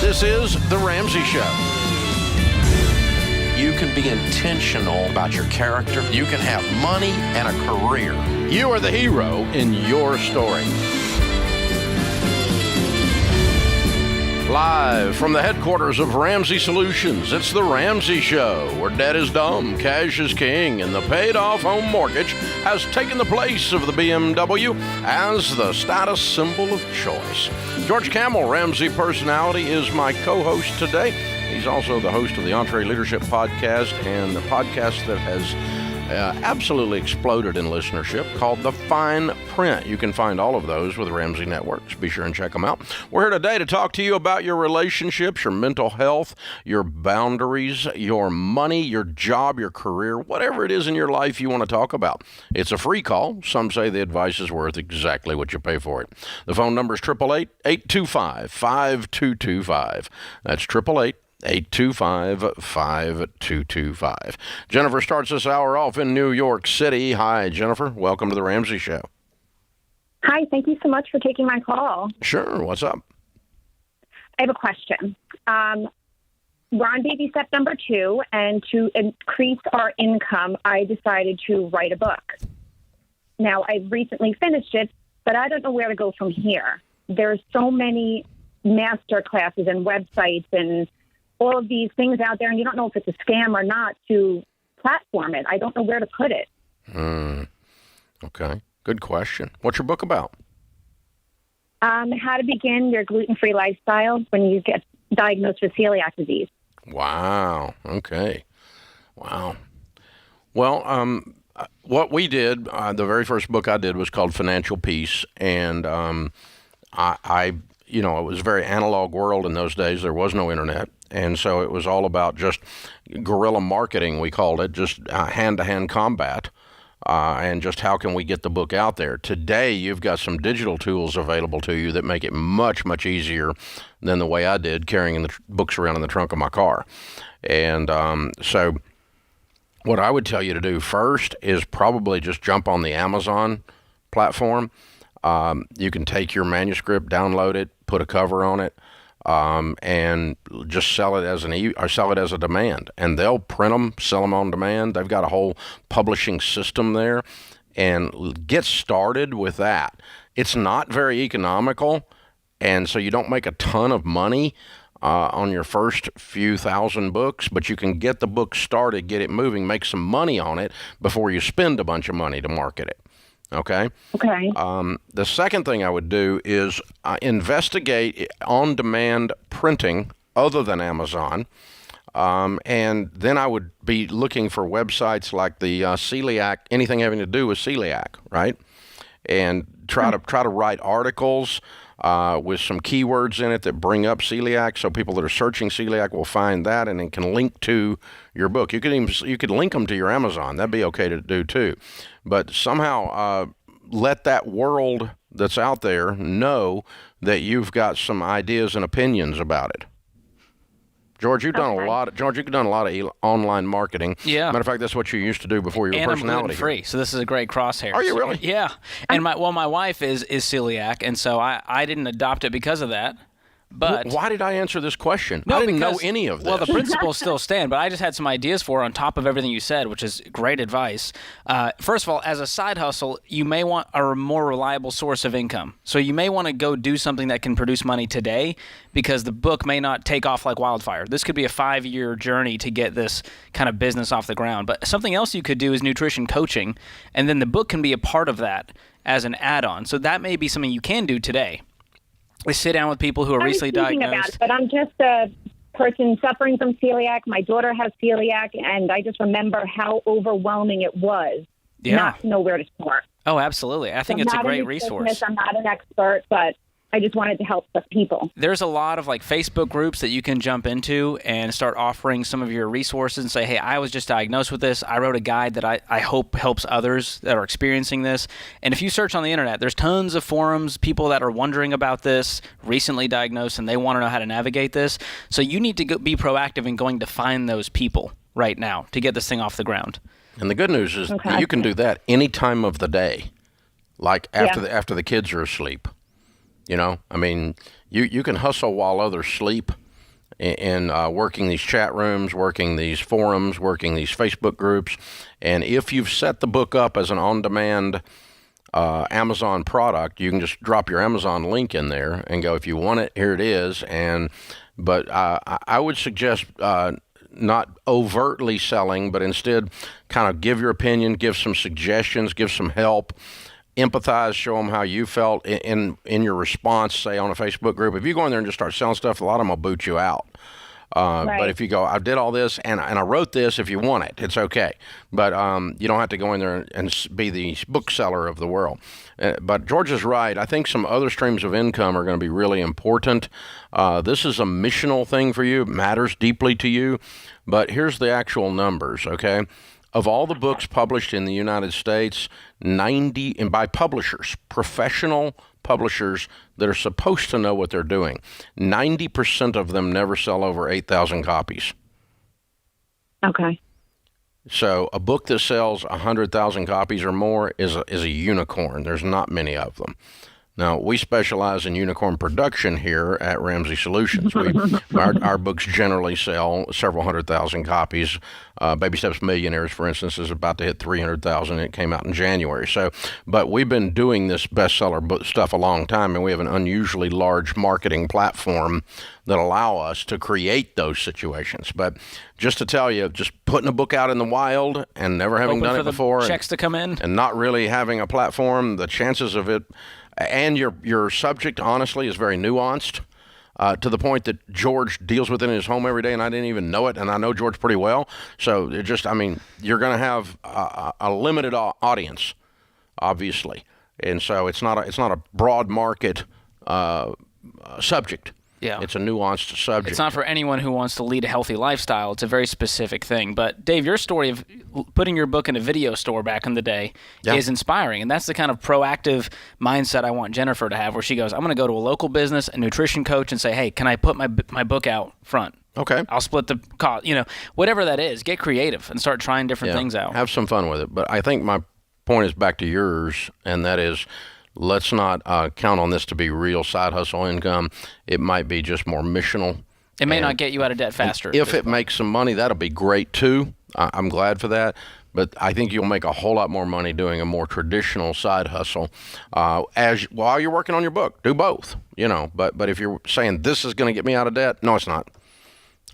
This is The Ramsey Show. You can be intentional about your character. You can have money and a career. You are the hero in your story. Live from the headquarters of Ramsey Solutions, it's The Ramsey Show, where debt is dumb, cash is king, and the paid-off home mortgage has taken the place of the BMW as the status symbol of choice. George Camel, Ramsey Personality, is my co-host today. He's also the host of the Entree Leadership Podcast and the podcast that has absolutely exploded in listenership called The Fine Print. You can find all of those with Ramsey Networks. Be sure and check them out. We're here today to talk to you about your relationships, your mental health, your boundaries, your money, your job, your career, whatever it is in your life you want to talk about. It's a free call. Some say the advice is worth exactly what you pay for it. The phone number is 888-825-5225. That's 888-825-5225. Jennifer starts this hour off in New York City. Hi, Jennifer. Welcome to The Ramsey Show. Hi, thank you so much for taking my call. Sure. What's up? I have a question. We're on baby step number 2, and to increase our income, I decided to write a book. Now, I've recently finished it, but I don't know where to go from here. There's so many master classes and websites and all of these things out there, and you don't know if it's a scam or not to platform it. I don't know where to put it. Okay. Good question. What's your book about? How to begin your gluten-free lifestyle when you get diagnosed with celiac disease. Wow. Okay. Wow. Well, what we did, the very first book I did was called Financial Peace, and I it was a very analog world in those days. There was no internet. And so it was all about just guerrilla marketing, we called it, just hand-to-hand combat, and just how can we get the book out there. Today, you've got some digital tools available to you that make it much, much easier than the way I did, carrying the books around in the trunk of my car. And so what I would tell you to do first is probably just jump on the Amazon platform. You can take your manuscript, download it, put a cover on it, and just sell it as sell it as a demand, and they'll print them, sell them on demand. They've got a whole publishing system there, and get started with that. It's not very economical, and so you don't make a ton of money on your first few thousand books, but you can get the book started, get it moving, make some money on it before you spend a bunch of money to market it. Okay? Okay. The second thing I would do is investigate on-demand printing other than Amazon, and then I would be looking for websites like the celiac, anything having to do with celiac, right? And try to write articles with some keywords in it that bring up celiac, so people that are searching celiac will find that and then can link to your book. You could link them to your Amazon. That'd be okay to do too. But somehow let that world that's out there know that you've got some ideas and opinions about it. George, you've done a lot. George, you've done a lot of online marketing. Yeah. Matter of fact, that's what you used to do before you were personality. And I'm gluten-free, so this is a great crosshair. Are you really? Yeah. And my wife is celiac, and so I didn't adopt it because of that. But why did I answer this question? No, I didn't know any of this. Well, the principles still stand, but I just had some ideas for her on top of everything you said, which is great advice. First of all, as a side hustle, you may want a more reliable source of income. So you may want to go do something that can produce money today, because the book may not take off like wildfire. This could be a 5-year journey to get this kind of business off the ground. But something else you could do is nutrition coaching, and then the book can be a part of that as an add-on. So that may be something you can do today. We sit down with people who are recently diagnosed. About it, but I'm just a person suffering from celiac. My daughter has celiac, and I just remember how overwhelming it was not to know where to start. Oh, absolutely. I think it's a great resource. I'm not an expert, but I just wanted to help the people. There's a lot of Facebook groups that you can jump into and start offering some of your resources and say, hey, I was just diagnosed with this. I wrote a guide that I hope helps others that are experiencing this. And if you search on the internet, there's tons of forums, people that are wondering about this, recently diagnosed, and they want to know how to navigate this. So you need to be proactive in going to find those people right now to get this thing off the ground. And the good news is that you can do that any time of the day, like after the kids are asleep. You know, I mean, you can hustle while others sleep, in working these chat rooms, working these forums, working these Facebook groups. And if you've set the book up as an on-demand Amazon product, you can just drop your Amazon link in there and go, if you want it, here it is. But I would suggest not overtly selling, but instead kind of give your opinion, give some suggestions, give some help, empathize, show them how you felt in your response, say on a Facebook group. If you go in there and just start selling stuff, a lot of them will boot you out. Right. But if you go, I did all this and I wrote this, if you want it, it's okay. But you don't have to go in there and be the bookseller of the world. But George is right. I think some other streams of income are going to be really important. This is a missional thing for you. It matters deeply to you. But here's the actual numbers, okay? Of all the books published in the United States, 90, and by publishers, professional publishers that are supposed to know what they're doing, 90% of them never sell over 8,000 copies. Okay. So a book that sells 100,000 copies or more is a unicorn. There's not many of them. Now, we specialize in unicorn production here at Ramsey Solutions. Our books generally sell several 100,000 copies. Baby Steps Millionaires, for instance, is about to hit 300,000. It came out in January. But we've been doing this bestseller book stuff a long time, and we have an unusually large marketing platform that allow us to create those situations. But just to tell you, just putting a book out in the wild and never having done it before, checks to come in, and not really having a platform, the chances of it. And your subject, honestly, is very nuanced to the point that George deals with it in his home every day, and I didn't even know it, and I know George pretty well. So it just, you're going to have a limited audience, obviously, and so it's not a broad market subject. Yeah. It's a nuanced subject. It's not for anyone who wants to lead a healthy lifestyle. It's a very specific thing. But, Dave, your story of putting your book in a video store back in the day is inspiring. And that's the kind of proactive mindset I want Jennifer to have, where she goes, I'm going to go to a local business, a nutrition coach, and say, hey, can I put my book out front? Okay. I'll split the cost. Whatever that is, get creative and start trying different things out. Have some fun with it. But I think my point is back to yours, and that is, let's not count on this to be real side hustle income. It might be just more missional. It may not get you out of debt faster. If it makes some money, that'll be great too. I'm glad for that. But I think you'll make a whole lot more money doing a more traditional side hustle while you're working on your book. Do both, But if you're saying this is going to get me out of debt, no, it's not.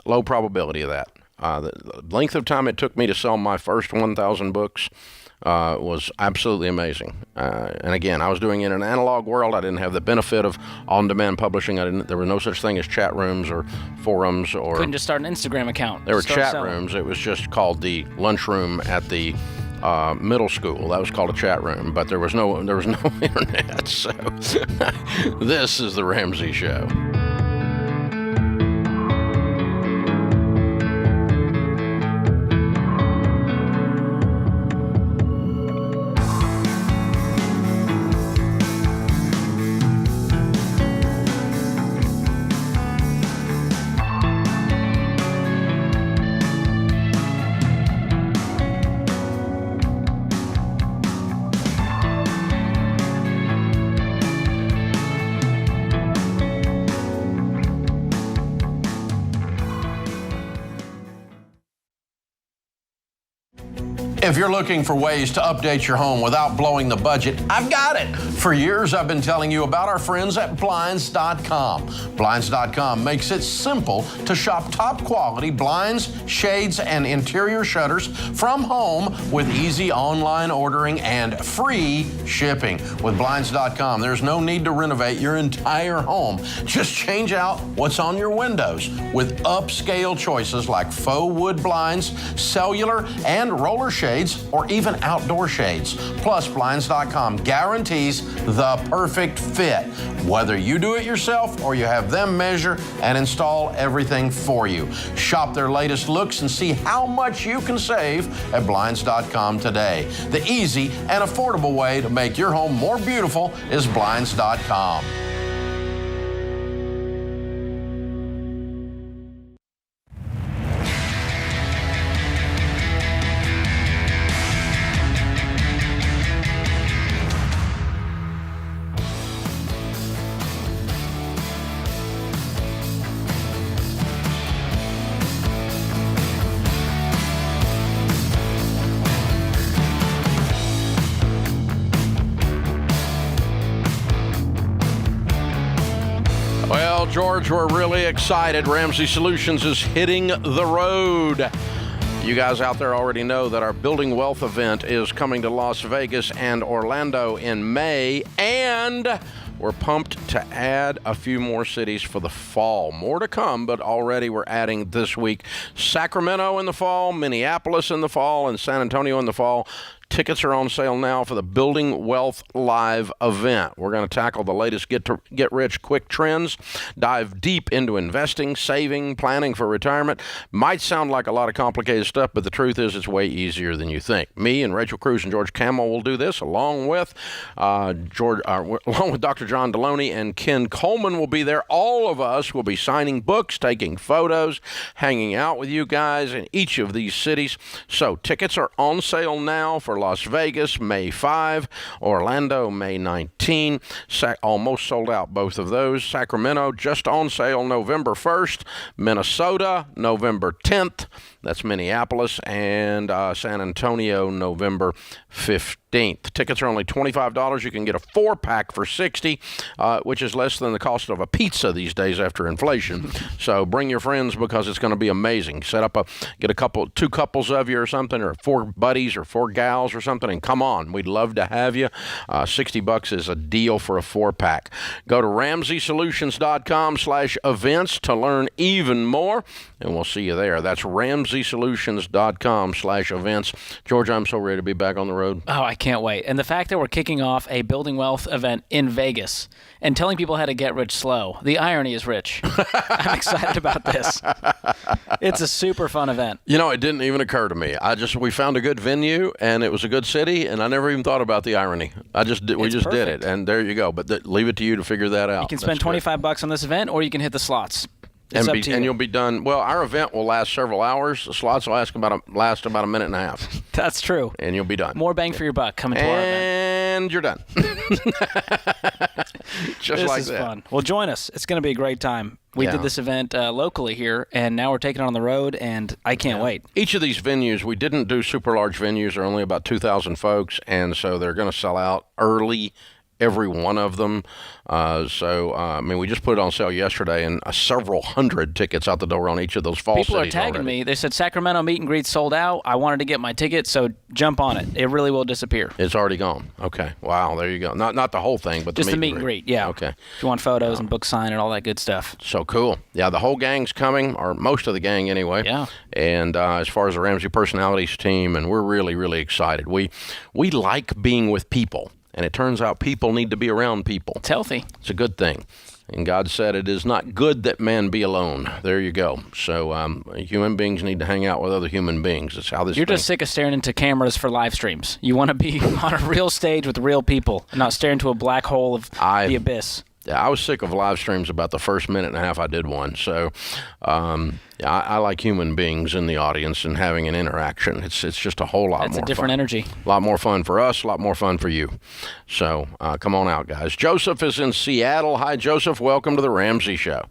Low probability of that. The length of time it took me to sell my first 1,000 books was absolutely amazing. And again, I was doing it in an analog world. I didn't have the benefit of on-demand publishing. There was no such thing as chat rooms or forums or. Couldn't just start an Instagram account. There were chat rooms. It was just called the lunchroom at the middle school. That was called a chat room, but there was no internet. So this is the Ramsey Show. If you're looking for ways to update your home without blowing the budget, I've got it. For years, I've been telling you about our friends at Blinds.com. Blinds.com makes it simple to shop top quality blinds, shades, and interior shutters from home with easy online ordering and free shipping. With Blinds.com, there's no need to renovate your entire home. Just change out what's on your windows with upscale choices like faux wood blinds, cellular, and roller shades, or even outdoor shades. Plus, Blinds.com guarantees the perfect fit, whether you do it yourself or you have them measure and install everything for you. Shop their latest looks and see how much you can save at Blinds.com today. The easy and affordable way to make your home more beautiful is Blinds.com. Well, George, we're really excited. Ramsey Solutions is hitting the road. You guys out there already know that our Building Wealth event is coming to Las Vegas and Orlando in May, and we're pumped to add a few more cities for the fall. More to come, but already we're adding this week Sacramento in the fall, Minneapolis in the fall, and San Antonio in the fall. Tickets are on sale now for the Building Wealth Live event. We're going to tackle the latest get-rich-quick trends, dive deep into investing, saving, planning for retirement. Might sound like a lot of complicated stuff, but the truth is it's way easier than you think. Me and Rachel Cruz and George Camel will do this, along with Dr. John Deloney and Ken Coleman will be there. All of us will be signing books, taking photos, hanging out with you guys in each of these cities. So tickets are on sale now for Las Vegas, May 5, Orlando, May 19. Almost sold out, both of those. Sacramento, just on sale November 1st. Minnesota, November 10th. That's Minneapolis. And San Antonio, November 15th. Tickets are only $25. You can get a 4-pack for $60, which is less than the cost of a pizza these days after inflation. So bring your friends because it's going to be amazing. Get two couples of you or something, or 4 buddies or 4 gals or something, and come on. We'd love to have you. $60 is a deal for a 4-pack. Go to RamseySolutions.com/events to learn even more, and we'll see you there. That's RamseySolutions.com/events. George, I'm so ready to be back on the road. Oh, I can't wait. And the fact that we're kicking off a Building Wealth event in Vegas and telling people how to get rich slow, the irony is rich. I'm excited about this. It's a super fun event. You know, it didn't even occur to me. We found a good venue, and it was a good city, and I never even thought about the irony. We just did it, and there you go. But leave it to you to figure that out. You can spend $25 on this event, or you can hit the slots. And you'll be done. Well, our event will last several hours. The slots will last about a minute and a half. That's true. And you'll be done. More bang for your buck coming to our event. And you're done. Just like that. This is fun. Well, join us. It's going to be a great time. We did this event locally here, and now we're taking it on the road, and I can't wait. Each of these venues, we didn't do super large venues. There are only about 2,000 folks, and so they're going to sell out early, every one of them. We just put it on sale yesterday, and several hundred tickets out the door on each of those fall cities. People are tagging me. They said Sacramento meet and greet sold out. I wanted to get my ticket, so jump on it. It really will disappear. It's already gone. Okay. Wow. There you go. Not the whole thing, but just the meet and greet. Yeah. Okay. If you want photos and book sign and all that good stuff. So cool. Yeah, the whole gang's coming, or most of the gang anyway. Yeah. And as far as the Ramsey Personalities team, and we're really, really excited. We like being with people. And it turns out people need to be around people. It's healthy. It's a good thing. And God said it is not good that man be alone. There you go. So human beings need to hang out with other human beings. That's how this You're just sick of staring into cameras for live streams. You want to be on a real stage with real people, and not stare into a black hole of the abyss. Yeah, I was sick of live streams about the first minute and a half I did one. So I like human beings in the audience and having an interaction. It's just a whole lot more fun. It's a different energy. A lot more fun for us, a lot more fun for you. So come on out, guys. Joseph is in Seattle. Hi, Joseph. Welcome to the Ramsey Show.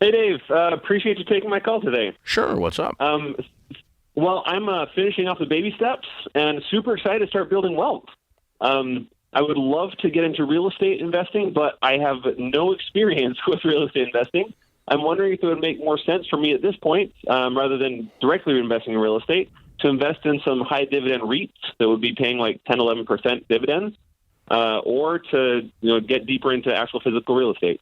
Hey, Dave. Appreciate you taking my call today. Sure. What's up? Well, I'm finishing off the baby steps and super excited to start building wealth. I would love to get into real estate investing, but I have no experience with real estate investing. I'm wondering if it would make more sense for me at this point, rather than directly investing in real estate, to invest in some high dividend REITs that would be paying like 10, 11% dividends, or to get deeper into actual physical real estate.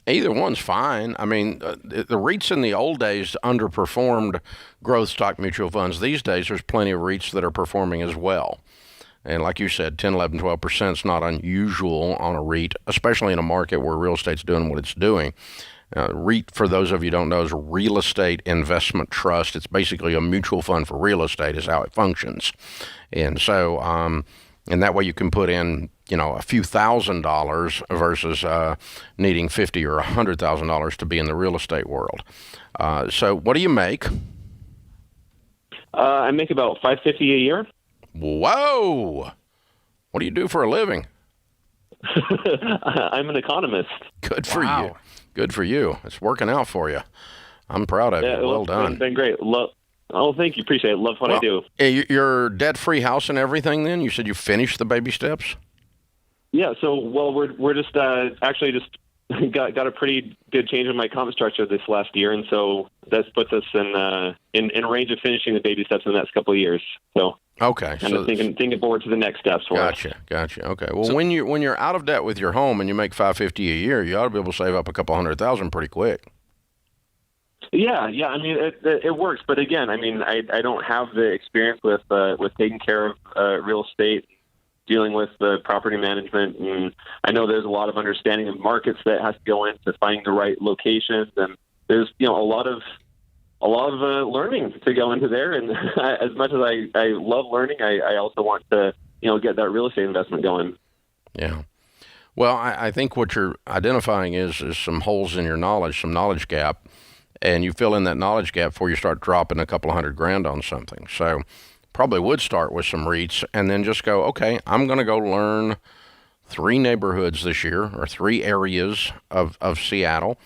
Either one's fine. I mean, the REITs in the old days underperformed growth stock mutual funds. These days, there's plenty of REITs that are performing as well. And like you said, 10, 11, 12% is not unusual on a REIT, especially in a market where real estate's doing what it's doing. REIT, for those of you who don't know, is a real estate investment trust. It's basically a mutual fund for real estate is how it functions. And so, and that way you can put in, a few $1,000s versus needing $50,000 or $100,000 to be in the real estate world. So what do you make? I make about $550 a year. Whoa! What do you do for a living? I'm an economist. Good for you. Good for you. It's working out for you. I'm proud of you. Well done. It's been great. Thank you. Appreciate it. Love what I do. Your debt-free house and everything then? You said you finished the baby steps? Yeah. So, we're just actually just got a pretty good change in my comp structure this last year, and so that puts us in range of finishing the baby steps in the next couple of years. So okay, kind of thinking forward to the next steps for us. Gotcha. Okay. Well, when you're out of debt with your home and you make $550 a year, you ought to be able to save up a couple $100,000 pretty quick. Yeah. I mean, it works, but again, I mean, I don't have the experience with taking care of real estate, dealing with the property management, and I know there's a lot of understanding of markets that has to go into finding the right locations, and there's a lot of learning to go into there. And as much as I love learning, I also want to get that real estate investment going. Yeah. Well, I think what you're identifying is some holes in your knowledge, some knowledge gap, and you fill in that knowledge gap before you start dropping a couple $100,000 on something. So probably would start with some REITs and then just go, okay, I'm going to go learn 3 neighborhoods this year or 3 areas of Seattle.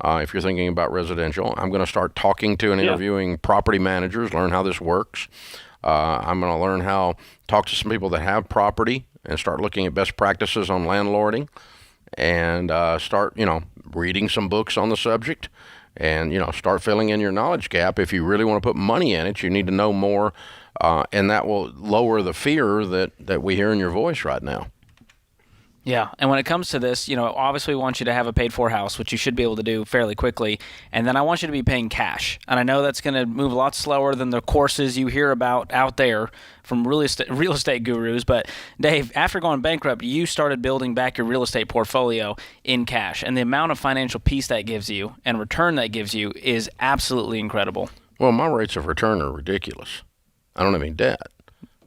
If you're thinking about residential, I'm going to start talking to and interviewing property managers, learn how this works. I'm going to learn talk to some people that have property and start looking at best practices on landlording and start, reading some books on the subject and, start filling in your knowledge gap. If you really want to put money in it, you need to know more. And that will lower the fear that we hear in your voice right now. Yeah, and when it comes to this, obviously we want you to have a paid-for house, which you should be able to do fairly quickly, and then I want you to be paying cash. And I know that's going to move a lot slower than the courses you hear about out there from real estate gurus, but Dave, after going bankrupt, you started building back your real estate portfolio in cash, and the amount of financial peace that gives you and return that gives you is absolutely incredible. Well, my rates of return are ridiculous. I don't have any debt,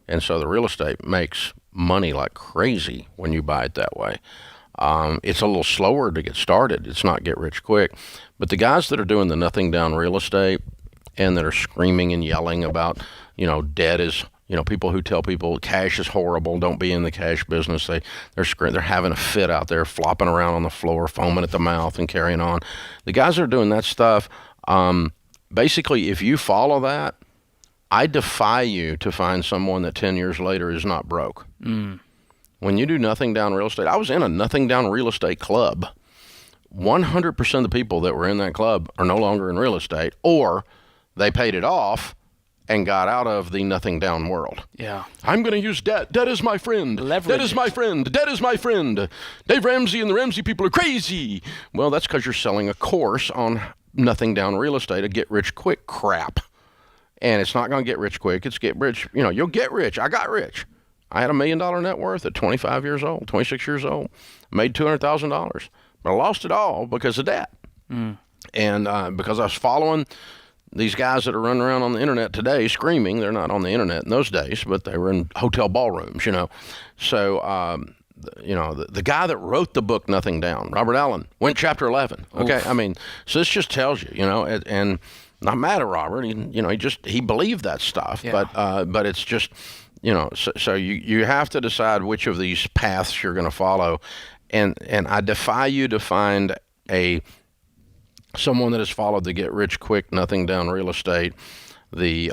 and so the real estate makes money like crazy when you buy it that way. It's a little slower to get started. It's not get rich quick. But the guys that are doing the nothing down real estate and that are screaming and yelling about, debt is, people who tell people cash is horrible, don't be in the cash business. They're having a fit out there, flopping around on the floor, foaming at the mouth and carrying on. The guys that are doing that stuff, basically, if you follow that, I defy you to find someone that 10 years later is not broke. When you do nothing down real estate, I was in a nothing down real estate club. 100% of the people that were in that club are no longer in real estate, or they paid it off and got out of the nothing down world. Yeah. I'm going to use debt. Debt is my friend. Debt is my friend. Debt is my friend. Dave Ramsey and the Ramsey people are crazy. Well, that's because you're selling a course on nothing down real estate, a get rich quick crap. And it's not going to get rich quick. It's get rich. You'll get rich. I got rich. I had $1 million net worth at 26 years old, made $200,000. But I lost it all because of debt. And because I was following these guys that are running around on the internet today screaming. They're not on the internet in those days, but they were in hotel ballrooms, So, the guy that wrote the book Nothing Down, Robert Allen, went chapter 11. Okay. Oof. I mean, so this just tells you, and not mad at Robert. He believed that stuff, yeah. But it's just, so you have to decide which of these paths you're going to follow, and I defy you to find someone that has followed the get rich quick, nothing down real estate, the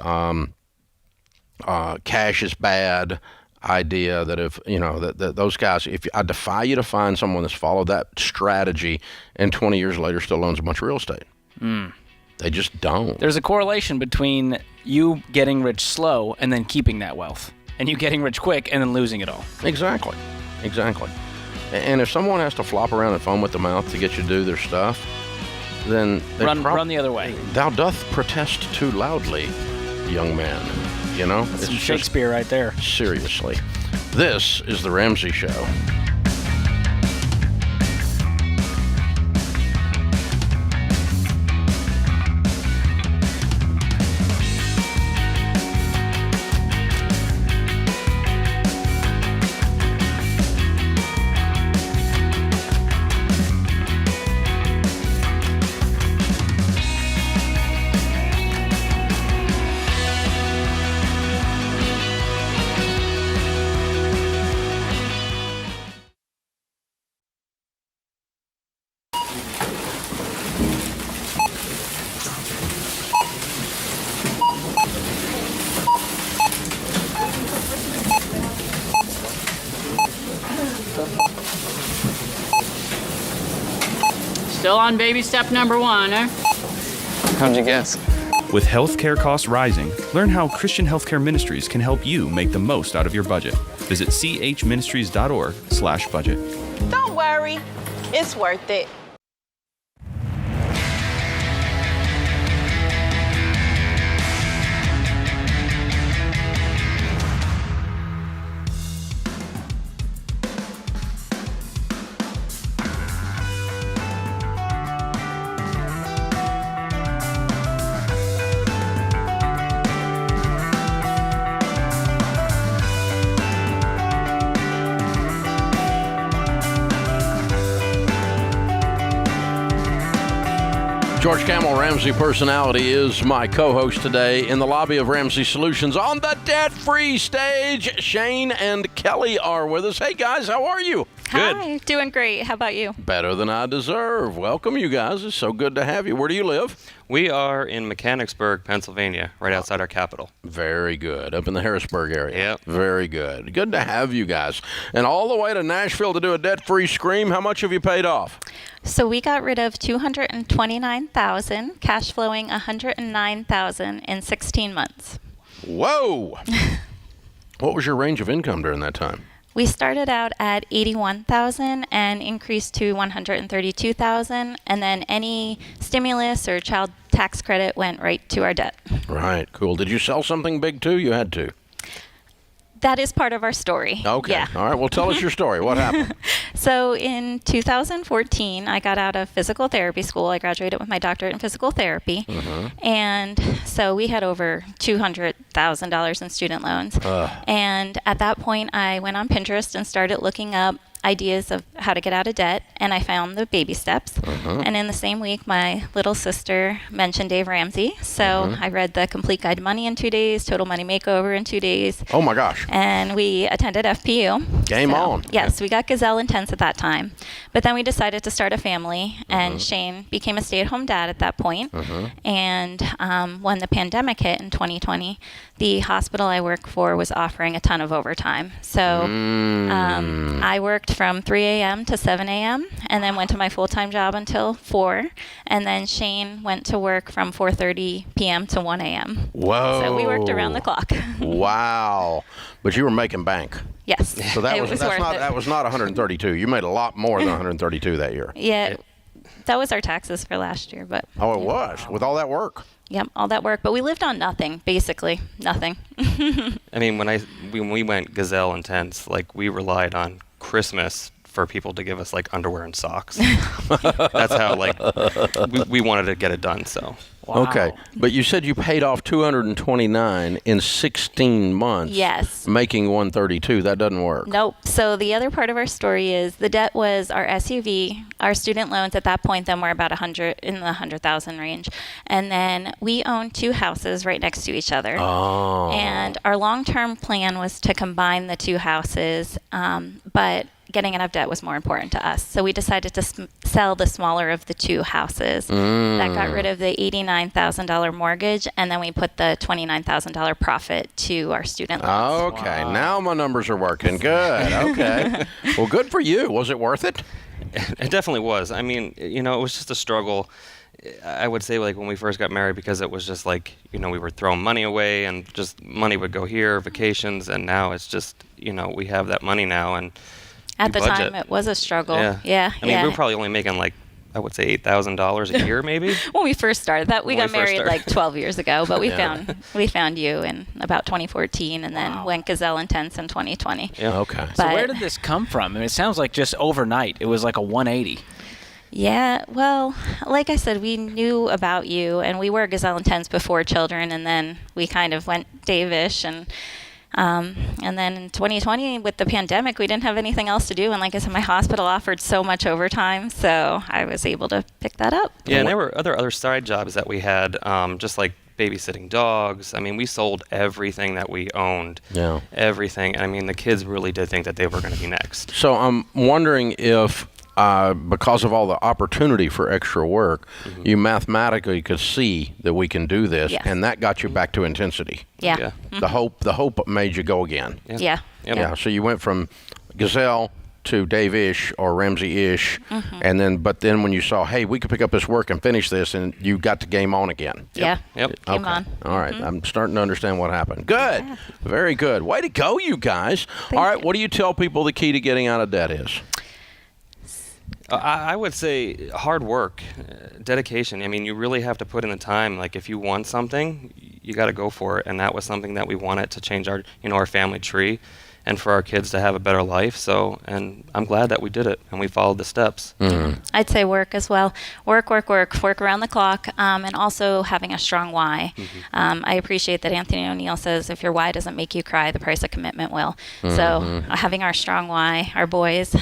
cash is bad idea that if that those guys. I defy you to find someone that's followed that strategy and 20 years later still owns a bunch of real estate. They just don't. There's a correlation between you getting rich slow and then keeping that wealth, and you getting rich quick and then losing it all. Exactly. And if someone has to flop around and foam at the mouth to get you to do their stuff, then run the other way. Thou doth protest too loudly, young man. That's some Shakespeare right there. Seriously. This is the Ramsey Show. Still on baby step number 1, eh? How'd you guess? With healthcare costs rising, learn how Christian Healthcare Ministries can help you make the most out of your budget. Visit chministries.org/budget. Don't worry, it's worth it. George Camel, Ramsey Personality, is my co-host today in the lobby of Ramsey Solutions on the debt-free stage. Shane and Kelly are with us. Hey, guys, how are you? Good. Hi, doing great. How about you? Better than I deserve. Welcome, you guys. It's so good to have you. Where do you live? We are in Mechanicsburg, Pennsylvania, right outside our capital. Very good. Up in the Harrisburg area. Yep. Very good. Good to have you guys. And all the way to Nashville to do a debt-free scream. How much have you paid off? So we got rid of $229,000, cash flowing $109,000 in 16 months. Whoa! What was your range of income during that time? We started out at $81,000 and increased to $132,000, and then any stimulus or child tax credit went right to our debt. Right. Cool. Did you sell something big too? You had to. That is part of our story. Okay. Yeah. All right. Well, tell us your story. What happened? So in 2014, I got out of physical therapy school. I graduated with my doctorate in physical therapy. And so we had over $200,000 in student loans. And at that point, I went on Pinterest and started looking up ideas of how to get out of debt, and I found the baby steps. And in the same week, my little sister mentioned Dave Ramsey. So I read the Complete Guide to Money in 2 days, Total Money Makeover in 2 days. Oh my gosh. And we attended FPU. Game on. Yes, we got Gazelle Intense at that time. But then we decided to start a family, and Shane became a stay-at-home dad at that point. And when the pandemic hit in 2020, the hospital I work for was offering a ton of overtime. So I worked from 3 a.m. to 7 a.m. and then went to my full-time job until 4. And then Shane went to work from 4:30 p.m. to 1 a.m. Whoa. So we worked around the clock. Wow. But you were making bank. Yes. So that was worth it. that was not 132. You made a lot more than 132 that year. Yeah. That was our taxes for last year, but Oh, it was with all that work. Yep, all that work, but we lived on nothing, basically nothing. I mean, when we went Gazelle Intense, like, we relied on Christmas for people to give us, like, underwear and socks. That's how, like, we wanted to get it done, so. Wow. Okay, but you said you paid off 229 in 16 months. Yes. Making 132. That doesn't work. Nope. So the other part of our story is the debt was our SUV. Our student loans at that point then were about 100 in the 100,000 range, and then we owned 2 houses right next to each other. Oh. And our long-term plan was to combine the 2 houses, but getting out of debt was more important to us. So we decided to sell the smaller of the 2 houses. That got rid of the $89,000 mortgage, and then we put the $29,000 profit to our student loans. Okay, now my numbers are working. Good. Okay. Well, good for you. Was it worth it? It definitely was. I mean, you know, it was just a struggle. I would say, like, when we first got married, because it was just like, you know, we were throwing money away and just money would go here, vacations, and now it's just, you know, we have that money now, and At the budget. time, it was a struggle. Yeah. I mean, we were probably only making, like, I would say $8,000 a year, maybe. When we first started that, we got married like 12 years ago, but we found you in about 2014, and then went Gazelle Intense in 2020. Yeah. Okay. So where did this come from? I mean, it sounds like just overnight. It was like a 180. Yeah, well, like I said, we knew about you, and we were Gazelle Intense before children, and then we kind of went Dave-ish, and then in 2020, with the pandemic, we didn't have anything else to do. And like I said, my hospital offered so much overtime, so I was able to pick that up. Yeah, and there were other side jobs that we had, just like babysitting dogs. I mean, we sold everything that we owned. Yeah. Everything. I mean, the kids really did think that they were going to be next. So I'm wondering if, because of all the opportunity for extra work, you mathematically could see that we can do this, and that got you back to intensity. Yeah. The hope made you go again. Yeah. Yeah. So you went from Gazelle to Dave-ish or Ramsey-ish, but then when you saw, hey, we could pick up this work and finish this, and you got to game on again. Yeah. Yep. Game on. All right. I'm starting to understand what happened. Good. Yeah. Very good. Way to go, you guys. All right. What do you tell people the key to getting out of debt is? I would say hard work, dedication. I mean, you really have to put in the time. Like, if you want something, you got to go for it. And that was something that we wanted to change our family tree, and for our kids to have a better life. So, and I'm glad that we did it and we followed the steps. I'd say work as well. Work around the clock, and also having a strong why. I appreciate that Anthony O'Neill says if your why doesn't make you cry, the price of commitment will. So having our strong why, our boys,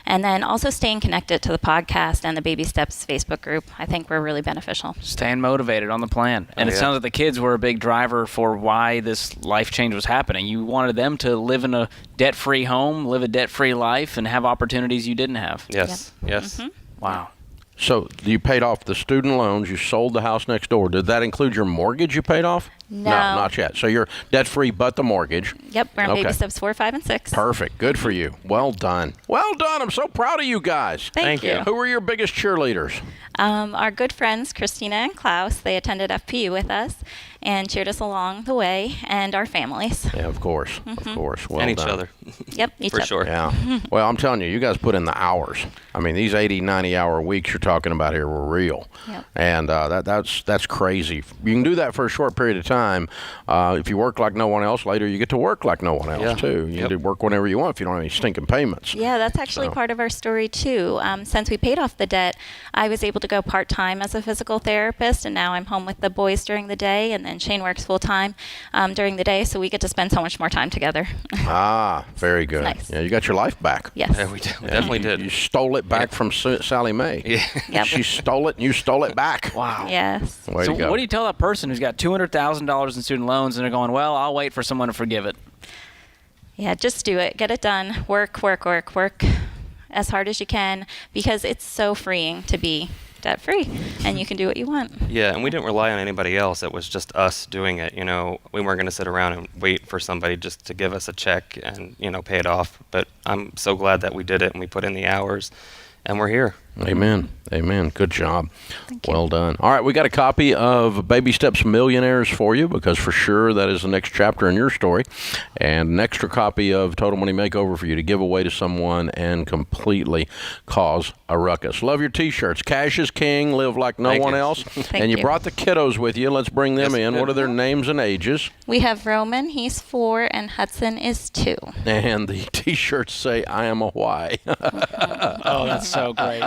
and then also staying connected to the podcast and the Baby Steps Facebook group, I think were really beneficial. Staying motivated on the plan. And it sounds like the kids were a big driver for why this life change was happening. You wanted them to live in a debt-free home, live a debt-free life, and have opportunities you didn't have. Yes. Yes. Wow. So you paid off the student loans. You sold the house next door. Did that include your mortgage you paid off? No. Not yet. So you're debt-free but the mortgage. Yep, we're on Baby Steps 4, 5, and 6. Perfect. Good for you. Well done. Well done. I'm so proud of you guys. Thank you. Who were your biggest cheerleaders? Our good friends, Christina and Klaus, they attended FPU with us and cheered us along the way, and our families. Yeah, of course. Of course. Well And each done. other. Yep, each For other. sure. Yeah. Well, I'm telling you, you guys put in the hours. I mean, these 80, 90-hour weeks you're talking about here were real. Yep. And that's crazy. You can do that for a short period of time. If you work like no one else, later you get to work like no one else, Yeah. too. You can work whenever you want if you don't have any stinking payments. Yeah, that's actually part of our story, too. Since we paid off the debt, I was able to go part-time as a physical therapist, and now I'm home with the boys during the day, and then Shane works full-time during the day, so we get to spend so much more time together. Very good. Nice. Yeah, you got your life back. Yes. Yeah, we definitely did. You stole it back from Sally Mae. Yeah. Yep. She stole it, and you stole it back. Wow. Yes. Way So to go. what do you tell that person who's got $200,000 in student loans and they're going, well, I'll wait for someone to forgive it? Yeah, just do it. Get it done. Work as hard as you can, because it's so freeing to be debt-free, and you can do what you want. Yeah, and we didn't rely on anybody else. It was just us doing it. You know, we weren't going to sit around and wait for somebody just to give us a check and, pay it off. But I'm so glad that we did it and we put in the hours, and we're here. Amen. Good job. Well done. All right, we got a copy of Baby Steps Millionaires for you, because for sure that is the next chapter in your story, and an extra copy of Total Money Makeover for you to give away to someone and completely cause a ruckus. Love your T-shirts. Cash is king. Live like no Thank one you. else. Thank and you you. brought the kiddos with you. Let's bring them Yes, in. we What did. are their names and ages? We have Roman, he's 4, and Hudson is 2. And the T-shirts say, I am a why. Oh, that's so great.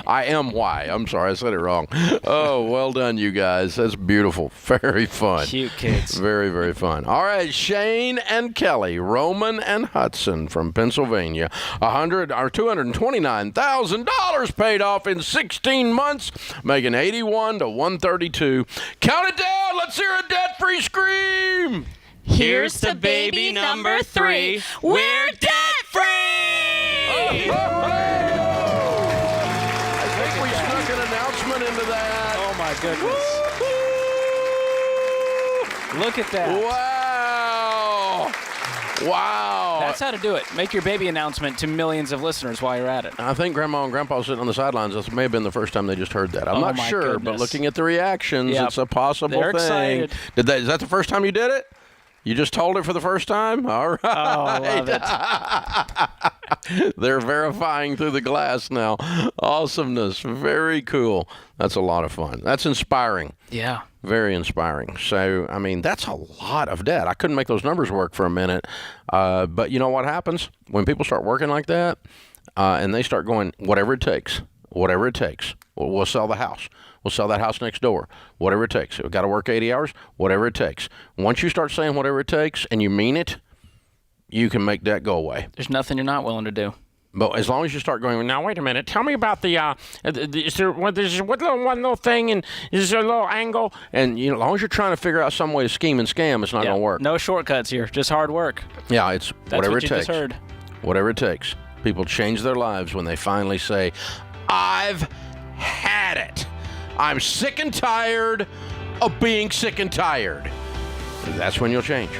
I am why. I'm sorry, I said it wrong. Oh, well done, you guys. That's beautiful. Very fun. Cute kids. Very, very fun. All right, Shane and Kelly, Roman and Hudson from Pennsylvania. $229,000 paid off in 16 months, making 81 to 132. Count it down. Let's hear a debt-free scream. Here's to baby number 3. We're debt-free! I think we snuck an announcement into that. Oh, my goodness. Look at that. Wow. That's how to do it. Make your baby announcement to millions of listeners while you're at it. I think Grandma and Grandpa sitting on the sidelines, this may have been the first time they just heard that. I'm Oh, not my sure, but goodness. looking at the reactions, Yep. it's a possible They're thing. excited. Is that the first time you did it? You just told it for the first time? All right. Oh, I love it. They're verifying through the glass now. Awesomeness. Very cool. That's a lot of fun. That's inspiring. Yeah. Very inspiring. So, I mean, that's a lot of debt. I couldn't make those numbers work for a minute. But you know what happens? When people start working like that and they start going, whatever it takes, we'll sell the house. We'll sell that house next door, whatever it takes. We've got to work 80 hours, whatever it takes. Once you start saying whatever it takes and you mean it, you can make that go away. There's nothing you're not willing to do. But as long as you start going, now wait a minute, tell me about is there one little thing, and is there a little angle? And as long as you're trying to figure out some way to scheme and scam, it's not going to work. No shortcuts here, just hard work. Yeah, it's That's whatever what it you takes. just heard. Whatever it takes. People change their lives when they finally say, I've had it. I'm sick and tired of being sick and tired. That's when you'll change.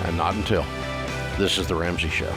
And not until. This is The Ramsey Show.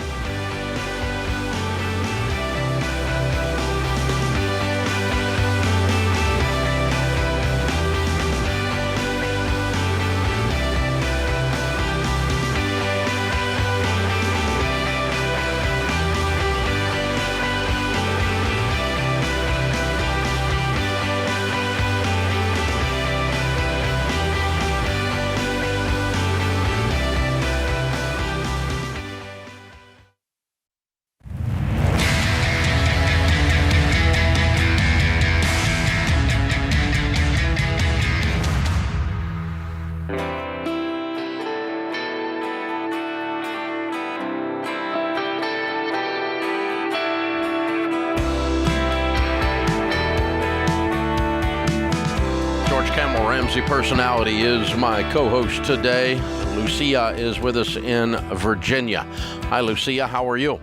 Ramsey Personality is my co-host today. Lucia is with us in Virginia. Hi, Lucia. How are you?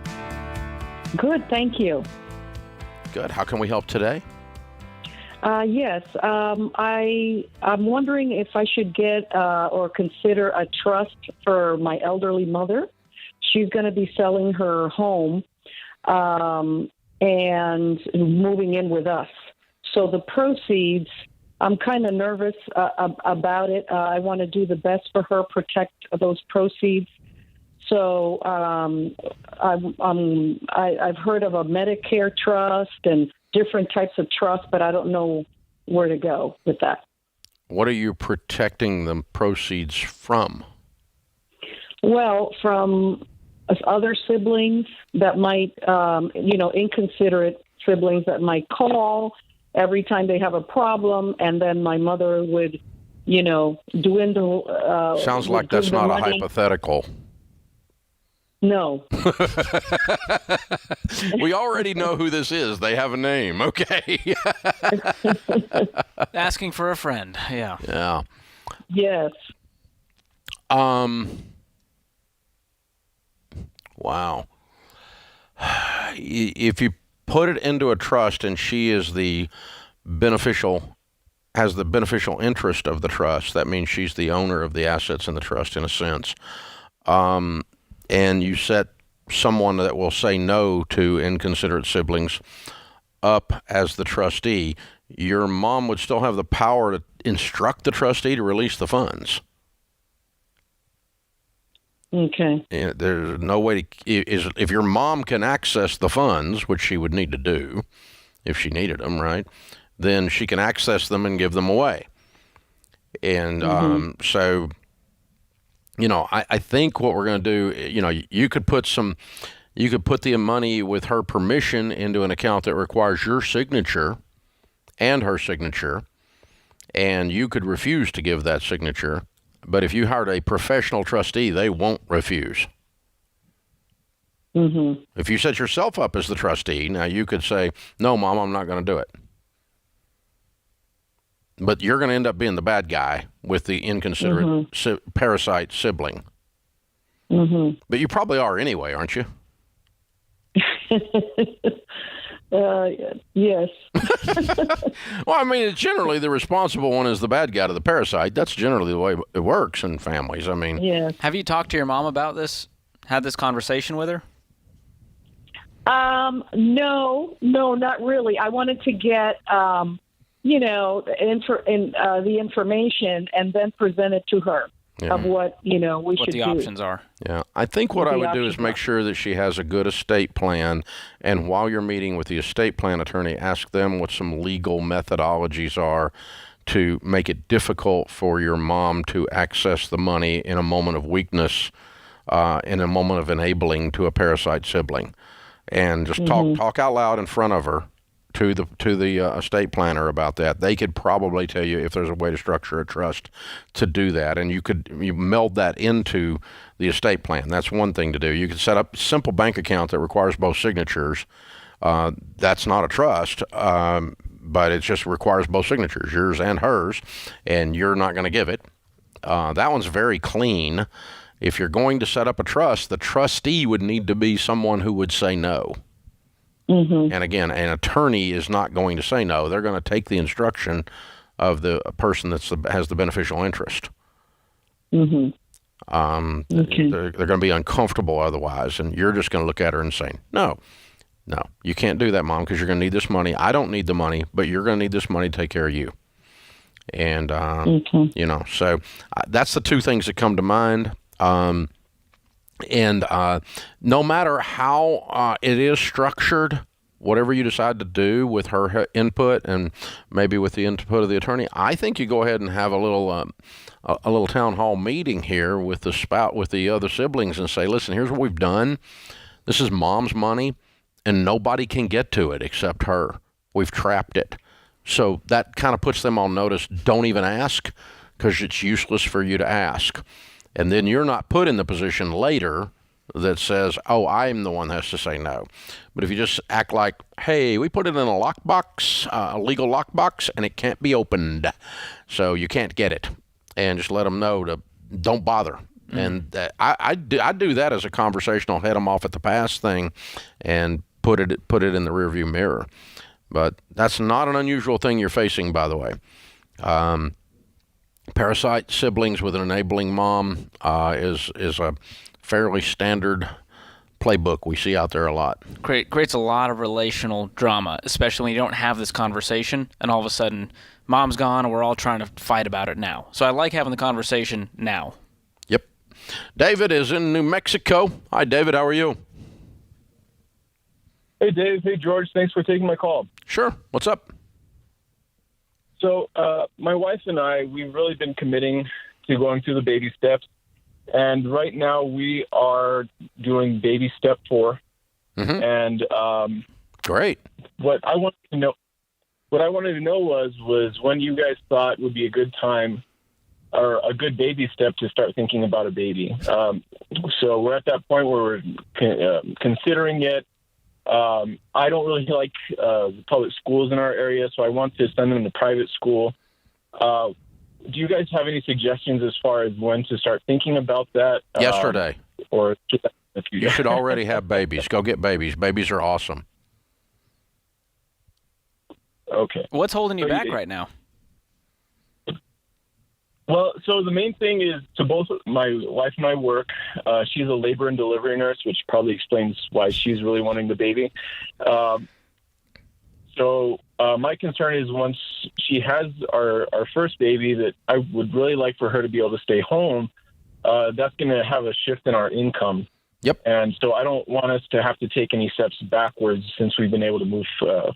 Good, thank you. Good. How can we help today? Yes, I'm wondering if I should get or consider a trust for my elderly mother. She's going to be selling her home and moving in with us. So the proceeds, I'm kind of nervous about it. I want to do the best for her, protect those proceeds. So I've heard of a Medicare trust and different types of trusts, but I don't know where to go with that. What are you protecting the proceeds from? Well, from other siblings that might, inconsiderate siblings that might call every time they have a problem, and then my mother would, dwindle. Sounds like that's not a hypothetical. No. We already know who this is. They have a name. Okay. Asking for a friend. Yeah. Yeah. Yes. Wow. If you put it into a trust and she is the beneficial, has the beneficial interest of the trust, that means she's the owner of the assets in the trust in a sense. And you set someone that will say no to inconsiderate siblings up as the trustee, your mom would still have the power to instruct the trustee to release the funds. Okay. There's no way to, if your mom can access the funds, which she would need to do if she needed them, right, then she can access them and give them away. And so, I think what we're going to do, you could put the money with her permission into an account that requires your signature and her signature, and you could refuse to give that signature. But if you hired a professional trustee, they won't refuse. Mm-hmm. If you set yourself up as the trustee, now you could say, no, Mom, I'm not going to do it. But you're going to end up being the bad guy with the inconsiderate parasite sibling. Mm-hmm. But you probably are anyway, aren't you? Yes. Well, I mean, generally the responsible one is the bad guy to the parasite. That's generally the way it works in families. I mean, yes. Have you talked to your mom about this? Had this conversation with her? No, not really. I wanted to get, the information and then present it to her of what, we should do. What the options are. Yeah, I think what I would do is make sure that she has a good estate plan, and while you're meeting with the estate plan attorney, ask them what some legal methodologies are to make it difficult for your mom to access the money in a moment of weakness, in a moment of enabling to a parasite sibling, and just talk out loud in front of her to the estate planner about that. They could probably tell you if there's a way to structure a trust to do that, and you meld that into the estate plan. That's one thing to do. You could set up a simple bank account that requires both signatures. That's not a trust, but it just requires both signatures, yours and hers, and you're not going to give it. That one's very clean. If you're going to set up a trust, the trustee would need to be someone who would say no. Mm-hmm. And again, an attorney is not going to say no. They're going to take the instruction of the person that has the beneficial interest. Mm-hmm. Okay. They're going to be uncomfortable otherwise, and you're just going to look at her and say, no, you can't do that, Mom, because you're going to need this money. I don't need the money, but you're going to need this money to take care of you. And, so that's the two things that come to mind. And no matter how it is structured, whatever you decide to do with her input and maybe with the input of the attorney, I think you go ahead and have a little town hall meeting here with the other siblings and say, listen, here's what we've done. This is Mom's money, and nobody can get to it except her. We've trapped it. So that kind of puts them on notice. Don't even ask, because it's useless for you to ask. And then you're not put in the position later that says, oh, I'm the one that has to say no. But if you just act like, hey, we put it in a lockbox, a legal lockbox, and it can't be opened, so you can't get it, and just let them know to don't bother. And I do that as a conversational head them off at the pass thing, and put it in the rearview mirror. But that's not an unusual thing you're facing, by the way. Parasite siblings with an enabling mom is a fairly standard playbook we see out there a lot. Creates a lot of relational drama, especially when you don't have this conversation, and all of a sudden, mom's gone, and we're all trying to fight about it now. So I like having the conversation now. Yep. David is in New Mexico. Hi, David. How are you? Hey, Dave. Hey, George. Thanks for taking my call. Sure. What's up? So my wife and I, we've really been committing to going through the baby steps. And right now we are doing baby step 4. Mm-hmm. And great. What I wanted to know was when you guys thought would be a good time or a good baby step to start thinking about a baby. So we're at that point where we're considering it. I don't really like the public schools in our area, so I want to send them to private school. Do you guys have any suggestions as far as when to start thinking about that? Yesterday. Or you should already have babies. Go get babies. Babies are awesome. Okay. What's holding you back right now? Well, so the main thing is, so both my wife and I work. She's a labor and delivery nurse, which probably explains why she's really wanting the baby. So my concern is once she has our first baby, that I would really like for her to be able to stay home. That's going to have a shift in our income. Yep. And so I don't want us to have to take any steps backwards since we've been able to move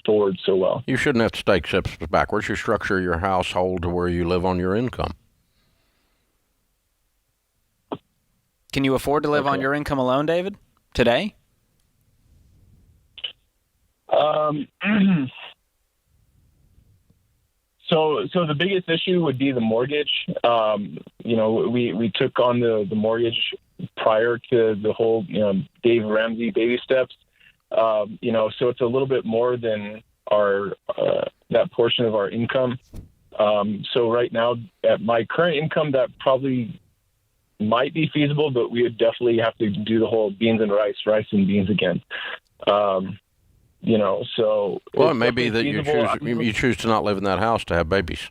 forward so well. You shouldn't have to take steps backwards. You structure your household to where you live on your income. Can you afford to live on your income alone, David, today? So the biggest issue would be the mortgage. We took on the mortgage prior to the whole, Dave Ramsey baby steps. So it's a little bit more than our that portion of our income. So right now, at my current income, that probably might be feasible, but we would definitely have to do the whole beans and rice and beans again. So well, it may be that you choose to not live in that house to have babies,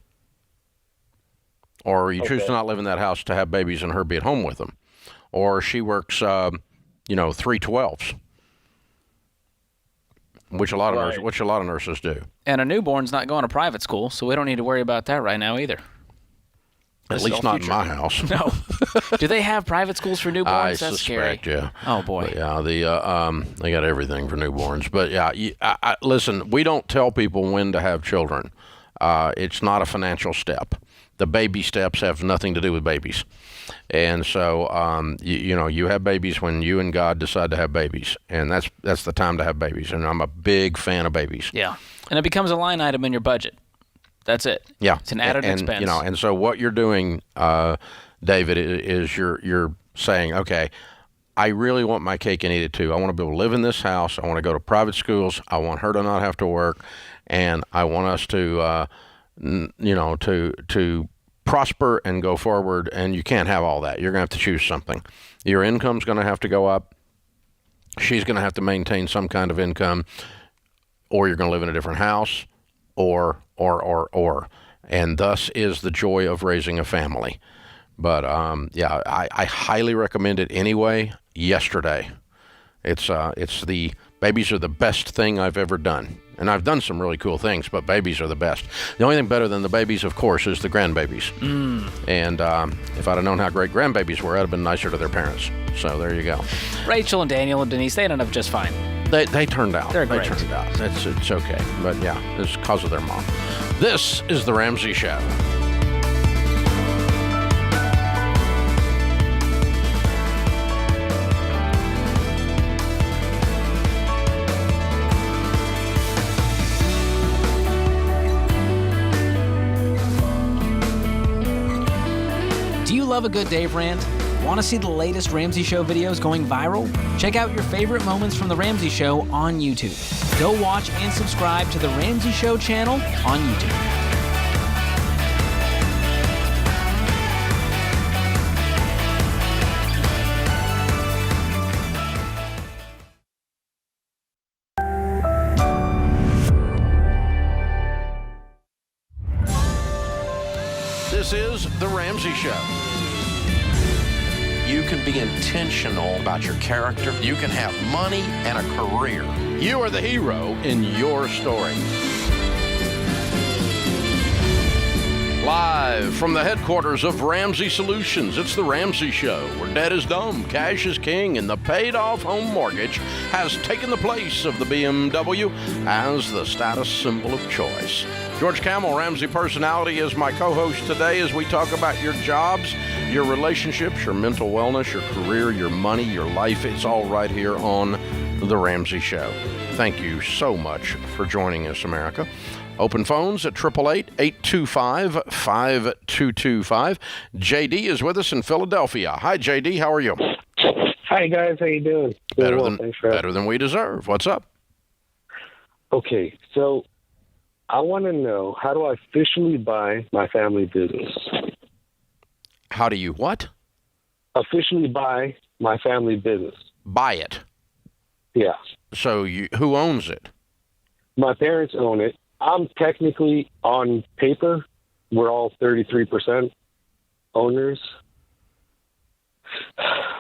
or you choose to not live in that house to have babies and her be at home with them, or she works, 3/12s, which a lot of nurses do. And a newborn's not going to private school, so we don't need to worry about that right now either. At least not in my house. No. Do they have private schools for newborns? I That's suspect, scary. yeah. Oh, boy. But yeah, they got everything for newborns. But yeah, listen, we don't tell people when to have children. It's not a financial step. The baby steps have nothing to do with babies. And so, you have babies when you and God decide to have babies. And that's the time to have babies. And I'm a big fan of babies. Yeah. And it becomes a line item in your budget. That's it. Yeah, it's an added expense. And so what you're doing, David, is you're saying, okay, I really want my cake and eat it too. I want to be able to live in this house. I want to go to private schools. I want her to not have to work, and I want us to, to prosper and go forward. And you can't have all that. You're going to have to choose something. Your income's going to have to go up. She's going to have to maintain some kind of income, or you're going to live in a different house. Or, and thus is the joy of raising a family. But I highly recommend it anyway. Yesterday, it's the babies are the best thing I've ever done, and I've done some really cool things, but babies are the best. The only thing better than the babies, of course, is the grandbabies. And if I'd have known how great grandbabies were, I'd have been nicer to their parents. So there you go. Rachel and Daniel and Denise, they ended up just fine. They turned out. They're great. They turned out. It's okay. But yeah, it's because of their mom. This is the Ramsey Show. Do you love a good Dave rant? Want to see the latest Ramsey Show videos going viral? Check out your favorite moments from The Ramsey Show on YouTube. Go watch and subscribe to The Ramsey Show channel on YouTube. This is The Ramsey Show. You can be intentional about your character. You can have money and a career. You are the hero in your story. Live from the headquarters of Ramsey Solutions, it's The Ramsey Show, where debt is dumb, cash is king, and the paid-off home mortgage has taken the place of the BMW as the status symbol of choice. George Camel, Ramsey Personality, is my co-host today as we talk about your jobs, your relationships, your mental wellness, your career, your money, your life. It's all right here on The Ramsey Show. Thank you so much for joining us, America. Open phones at 888-825-5225. JD is with us in Philadelphia. Hi, JD. How are you? Hi, guys. How you doing? Better than we deserve. What's up? Okay, so I want to know, how do I officially buy my family business? How do you what? Officially buy my family business. Buy it? Yeah. So who owns it? My parents own it. I'm technically, on paper, we're all 33% owners.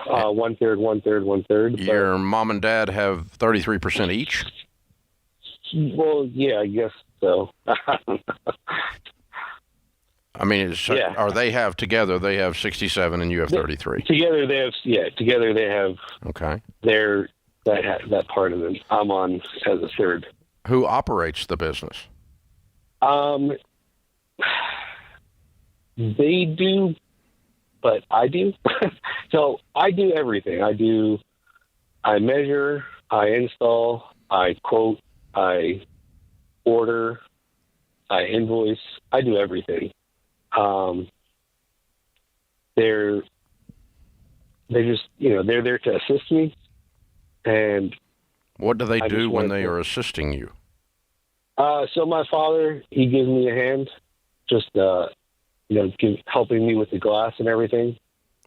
One-third, one-third, one-third. Your mom and dad have 33% each? Well, yeah, I guess so. I mean, yeah. Or they have together, they have 67 and you have 33. Together they have, okay. That part of them. I'm on as a third. Who operates the business? They do, but I do. So I do everything. I measure, I install, I quote, I order, I invoice. I do everything. They're just, they're there to assist me. And what do they do when they are assisting you? So my father, he gives me a hand, just helping me with the glass and everything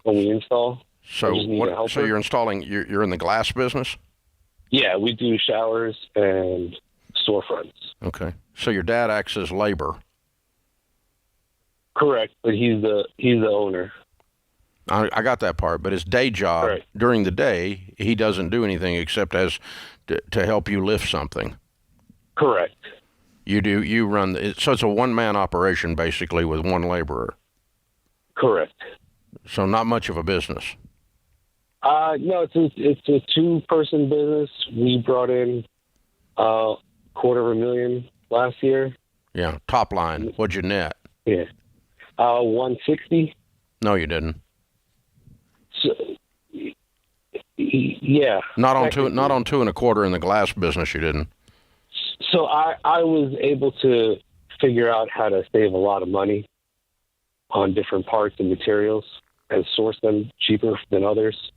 when we install. So you're installing? You're in the glass business? Yeah, we do showers and storefronts. Okay. So your dad acts as labor. Correct, but he's the owner. I got that part, but his day job during the day, he doesn't do anything except to help you lift something. Correct. You run, so it's a one-man operation basically with one laborer. Correct. So not much of a business. No, it's a two-person business. We brought in $250,000 last year. Yeah, top line. What'd you net? Yeah, 160. No, you didn't. So, yeah. Not on 2.25 in the glass business. You didn't. So I was able to figure out how to save a lot of money on different parts and materials and source them cheaper than others.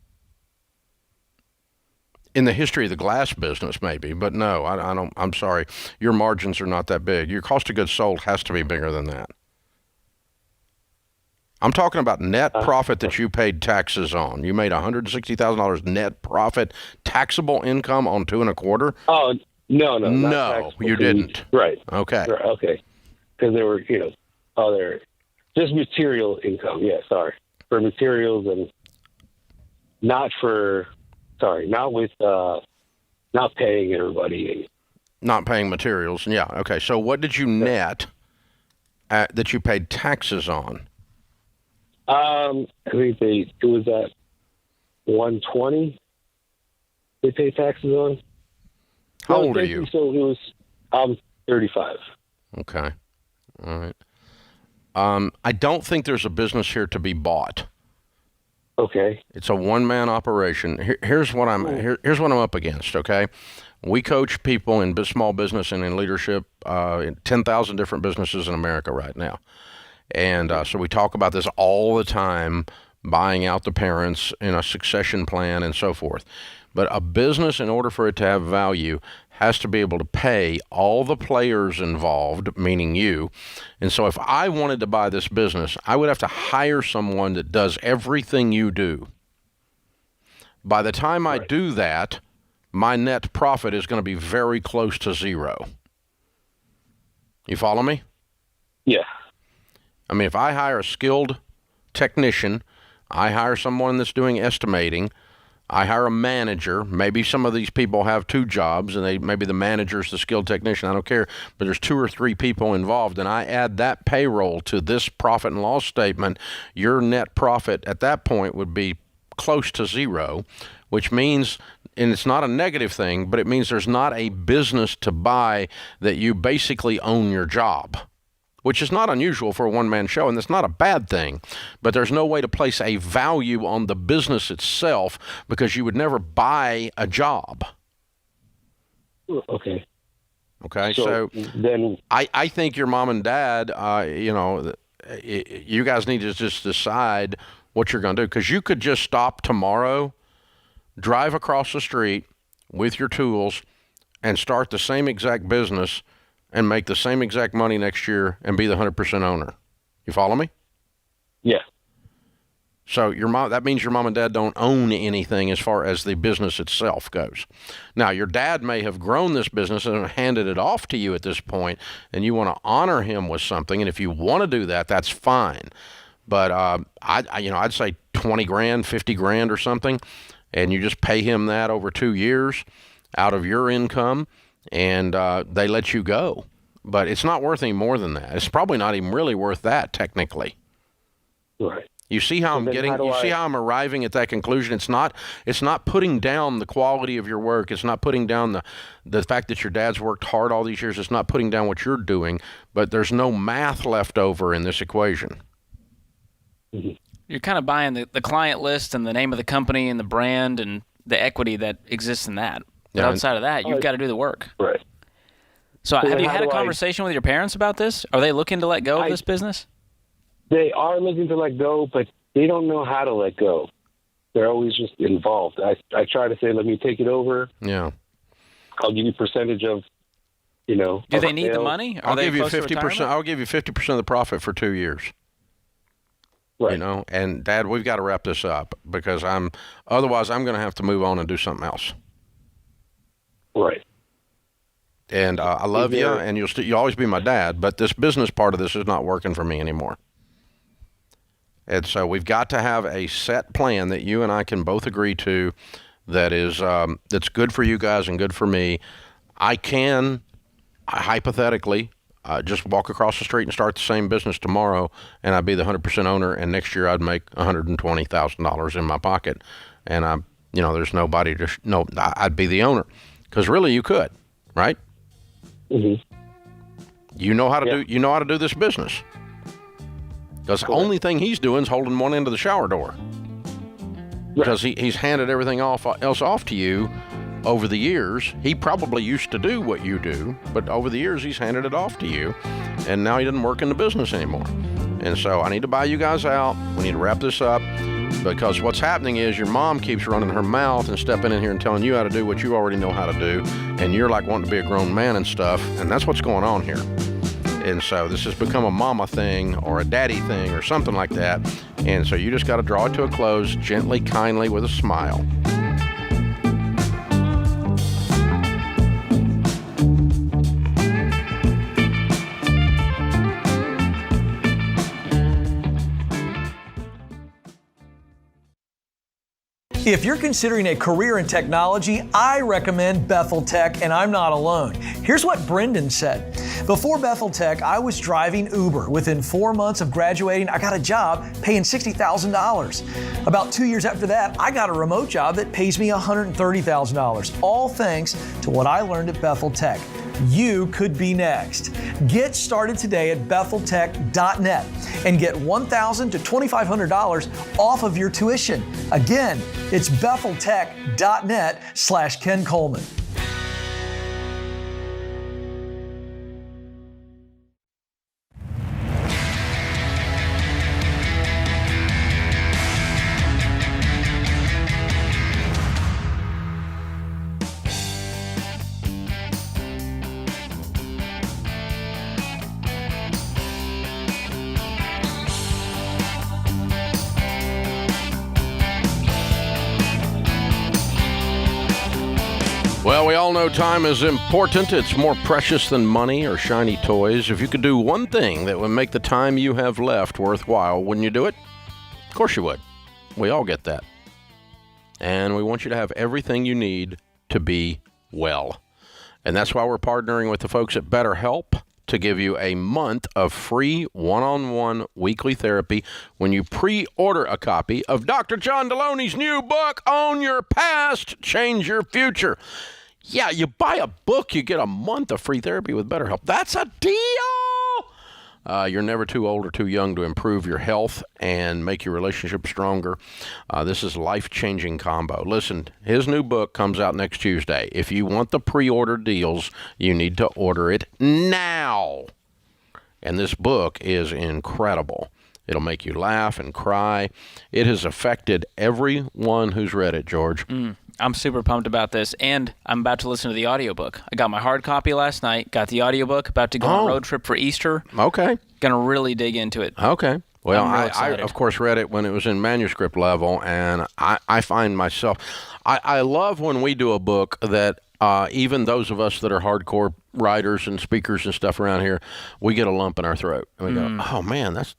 In the history of the glass business, maybe, but no, I don't. I'm sorry, your margins are not that big. Your cost of goods sold has to be bigger than that. I'm talking about net profit that you paid taxes on. You made $160,000 net profit, taxable income on 2.25. Oh no, no, you didn't. Right. Okay. Right, okay. Because there were, just material income. Yeah, sorry, for materials and not paying everybody. Not paying materials. Yeah. Okay. So what did you net that you paid taxes on? I think it was at 120. They pay taxes on. How old are you? So I'm 35. Okay. All right. I don't think there's a business here to be bought. Okay. It's a one-man operation. Here's what I'm up against. Okay. We coach people in small business and in leadership in 10,000 different businesses in America right now. And so we talk about this all the time, buying out the parents in a succession plan and so forth. But a business, in order for it to have value, has to be able to pay all the players involved, meaning you. And so if I wanted to buy this business, I would have to hire someone that does everything you do. By the time I do that, my net profit is going to be very close to zero. You follow me? Yeah. I mean, if I hire a skilled technician, I hire someone that's doing estimating, I hire a manager. Maybe some of these people have two jobs, and maybe the manager's the skilled technician. I don't care. But there's 2 or 3 people involved, and I add that payroll to this profit and loss statement. Your net profit at that point would be close to zero, which means, and it's not a negative thing, but it means there's not a business to buy that you basically own your job, which is not unusual for a one-man show, and it's not a bad thing. But there's no way to place a value on the business itself because you would never buy a job. Okay. Okay, so then I think your mom and dad, you guys need to just decide what you're going to do, because you could just stop tomorrow, drive across the street with your tools, and start the same exact business and make the same exact money next year and be the 100% owner. You follow me? Yeah. So that means your mom and dad don't own anything as far as the business itself goes. Now, your dad may have grown this business and handed it off to you at this point, and you want to honor him with something. And if you want to do that, that's fine. But I'd say 20 grand, 50 grand or something, and you just pay him that over 2 years out of your income, and they let you go. But it's not worth any more than that. It's probably not even really worth that, technically. Right. You see how I'm arriving at that conclusion? It's not putting down the quality of your work. It's not putting down the fact that your dad's worked hard all these years. It's not putting down what you're doing, but there's no math left over in this equation. Mm-hmm. You're kind of buying the client list and the name of the company and the brand and the equity that exists in that. But outside of that, you've got to do the work. Right. So have you had a conversation with your parents about this? Are they looking to let go of this business? They are looking to let go, but they don't know how to let go. They're always just involved. I try to say, let me take it over. Yeah. I'll give you a percentage of, Do they need the money? I'll give you 50%. I'll give you 50% of the profit for 2 years. Right. And Dad, we've got to wrap this up because otherwise I'm going to have to move on and do something else. Right. And I love you, and you'll always be my dad, but this business part of this is not working for me anymore. And so we've got to have a set plan that you and I can both agree to that is that's good for you guys and good for me. I can, hypothetically, just walk across the street and start the same business tomorrow, and I'd be the 100% owner, and next year I'd make $120,000 in my pocket. And there's nobody I'd be the owner. Because really you could, right? Mm-hmm. You know how to do this business. Because the only thing he's doing is holding one end of the shower door. Because he's handed everything else off to you over the years. He probably used to do what you do, but over the years he's handed it off to you, and now he doesn't work in the business anymore. And so I need to buy you guys out. We need to wrap this up, because what's happening is your mom keeps running her mouth and stepping in here and telling you how to do what you already know how to do, and you're like wanting to be a grown man and stuff, and that's what's going on here. And so this has become a mama thing or a daddy thing or something like that. And so you just got to draw it to a close gently, kindly, with a smile. If you're considering a career in technology, I recommend Bethel Tech, and I'm not alone. Here's what Brendan said. Before Bethel Tech, I was driving Uber. Within 4 months of graduating, I got a job paying $60,000. About 2 years after that, I got a remote job that pays me $130,000, all thanks to what I learned at Bethel Tech. You could be next. Get started today at BethelTech.net and get $1,000 to $2,500 off of your tuition. Again, it's BethelTech.net/Ken Coleman. Well, we all know time is important. It's more precious than money or shiny toys. If you could do one thing that would make the time you have left worthwhile, wouldn't you do it? Of course you would. We all get that. And we want you to have everything you need to be well. And that's why we're partnering with the folks at BetterHelp to give you a month of free one-on-one weekly therapy when you pre-order a copy of Dr. John Deloney's new book, Own Your Past, Change Your Future. Yeah, you buy a book, you get a month of free therapy with BetterHelp. That's a deal! You're never too old or too young to improve your health and make your relationship stronger. This is a life-changing combo. Listen, his new book comes out next Tuesday. If you want the pre-order deals, you need to order it now. And this book is incredible. It'll make you laugh and cry. It has affected everyone who's read it, George. I'm super pumped about this, and I'm about to listen to the audiobook. I got my hard copy last night, got the audiobook, about to go on a road trip for Easter. Okay. Gonna really dig into it. Okay. Well, I of course, read it when it was in manuscript level, and I find myself, I love when we do a book that even those of us that are hardcore writers and speakers and stuff around here, we get a lump in our throat. And we go, oh, man, that's,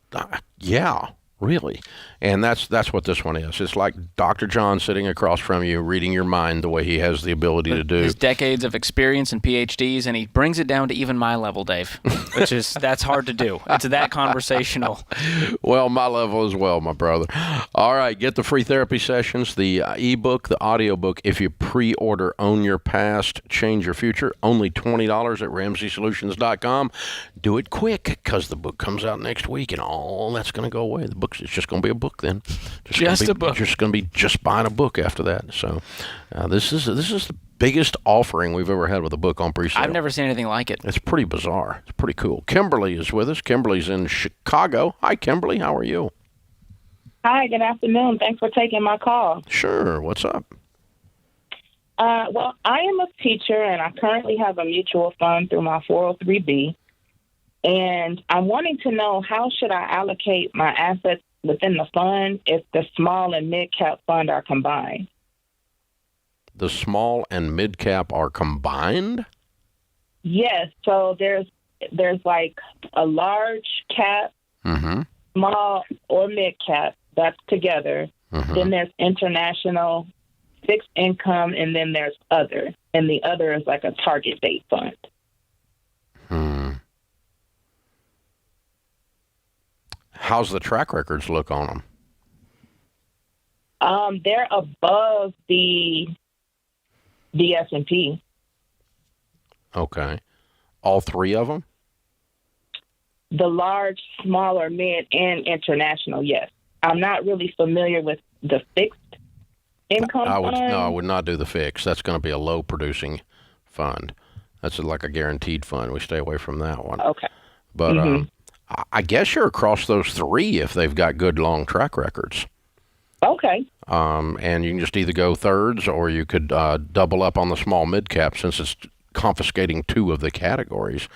yeah. Really. And that's what this one is. It's like Dr. John sitting across from you, reading your mind the way he has the ability to do. His decades of experience and PhDs, and he brings it down to even my level, Dave, which is, that's hard to do. It's that conversational. Well, my level as well, my brother. All right, get the free therapy sessions, the ebook, the audiobook. If you pre-order Own Your Past, Change Your Future, only $20 at RamseySolutions.com. Do it quick, because the book comes out next week, and all that's going to go away. The book, it's just going to be a book then. Just a book. Just going to be just buying a book after that. So this is the biggest offering we've ever had with a book on pre-sale. I've never seen anything like it. It's pretty bizarre. It's pretty cool. Kimberly is with us. Kimberly's in Chicago. Hi, Kimberly. How are you? Hi, good afternoon. Thanks for taking my call. Sure. What's up? Well, I am a teacher, and I currently have a mutual fund through my 403B. And I'm wanting to know, how should I allocate my assets within the fund if the small and mid-cap fund are combined? The small and mid-cap are combined? Yes. So there's like a large cap, small or mid-cap, that's together. Then there's international, fixed income, and then there's other. And the other is like a target date fund. How's the track records look on them? They're above the S&P. Okay. All three of them? The large, smaller, mid, and international, yes. I'm not really familiar with the fixed income fund. No, I would not do the fixed. That's going to be a low-producing fund. That's like a guaranteed fund. We stay away from that one. Okay. But I guess you're across those three if they've got good long track records. Okay. And you can just either go thirds, or you could double up on the small mid-cap, since it's confiscating two of the categories.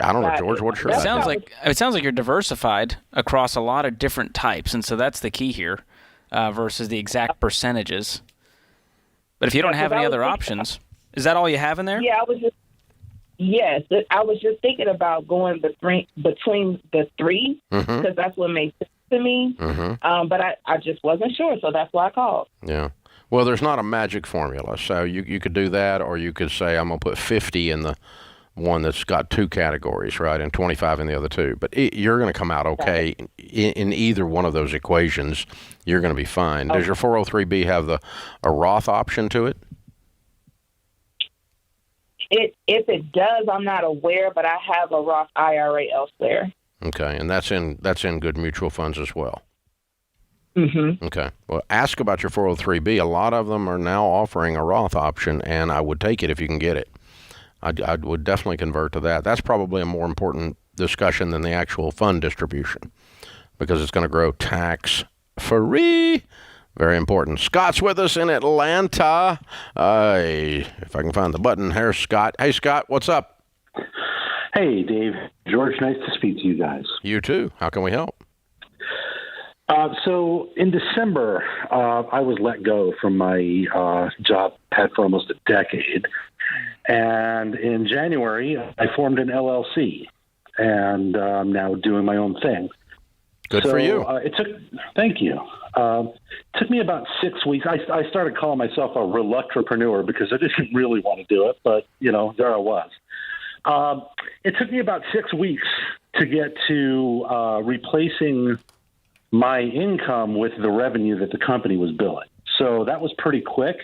I don't know, George, what's your It sounds like you're diversified across a lot of different types, and so that's the key here versus the exact percentages. But if you don't have any other options, is that all you have in there? Yeah, I was just thinking about going between the three, because that's what made sense to me. But I just wasn't sure, so that's why I called. Yeah. Well, there's not a magic formula, so you could do that, or you could say, I'm going to put 50 in the one that's got two categories, right, and 25 in the other two. But you're going to come out okay in either one of those equations. You're going to be fine. Does your 403B have a Roth option to it? If it does, I'm not aware, but I have a Roth IRA elsewhere. Okay, and that's in good mutual funds as well. Okay. Well, ask about your 403B. A lot of them are now offering a Roth option, and I would take it if you can get it. I would definitely convert to that. That's probably a more important discussion than the actual fund distribution, because it's going to grow tax-free. Very important. Scott's with us in Atlanta. If I can find the button. Here's Scott. Hey, Scott, what's up? Hey, Dave. George, nice to speak to you guys. You too. How can we help? So in December, I was let go from my job I had for almost a decade And in January, I formed an LLC, and I'm now doing my own thing. Good for you. Thank you. It took me about 6 weeks. I started calling myself a reluctrepreneur because I didn't really want to do it, but, there I was. It took me about 6 weeks to get to replacing my income with the revenue that the company was billing. So that was pretty quick,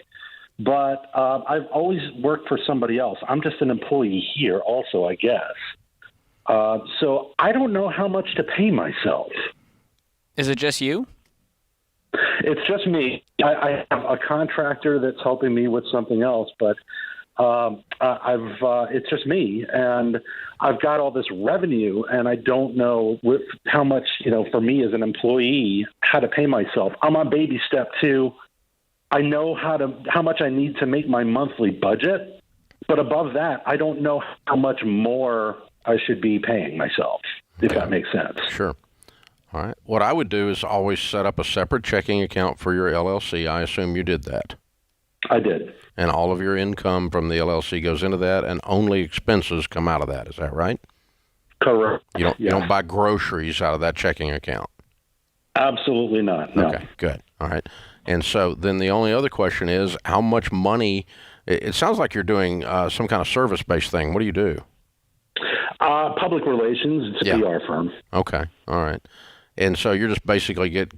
but I've always worked for somebody else. I'm just an employee here also, I guess. So I don't know how much to pay myself. Is it just you? It's just me. I have a contractor that's helping me with something else, but it's just me, and I've got all this revenue, and I don't know how much, for me as an employee, how to pay myself. I'm on baby step 2. I know how much I need to make my monthly budget, but above that, I don't know how much more I should be paying myself, if that makes sense. Sure. All right. What I would do is always set up a separate checking account for your LLC. I assume you did that. I did. And all of your income from the LLC goes into that, and only expenses come out of that. Is that right? Correct. You don't buy groceries out of that checking account? Absolutely not. No. Okay, good. All right. And so then the only other question is, how much money? It sounds like you're doing some kind of service-based thing. What do you do? Public relations. It's a PR firm. Okay. All right. And so you're just basically get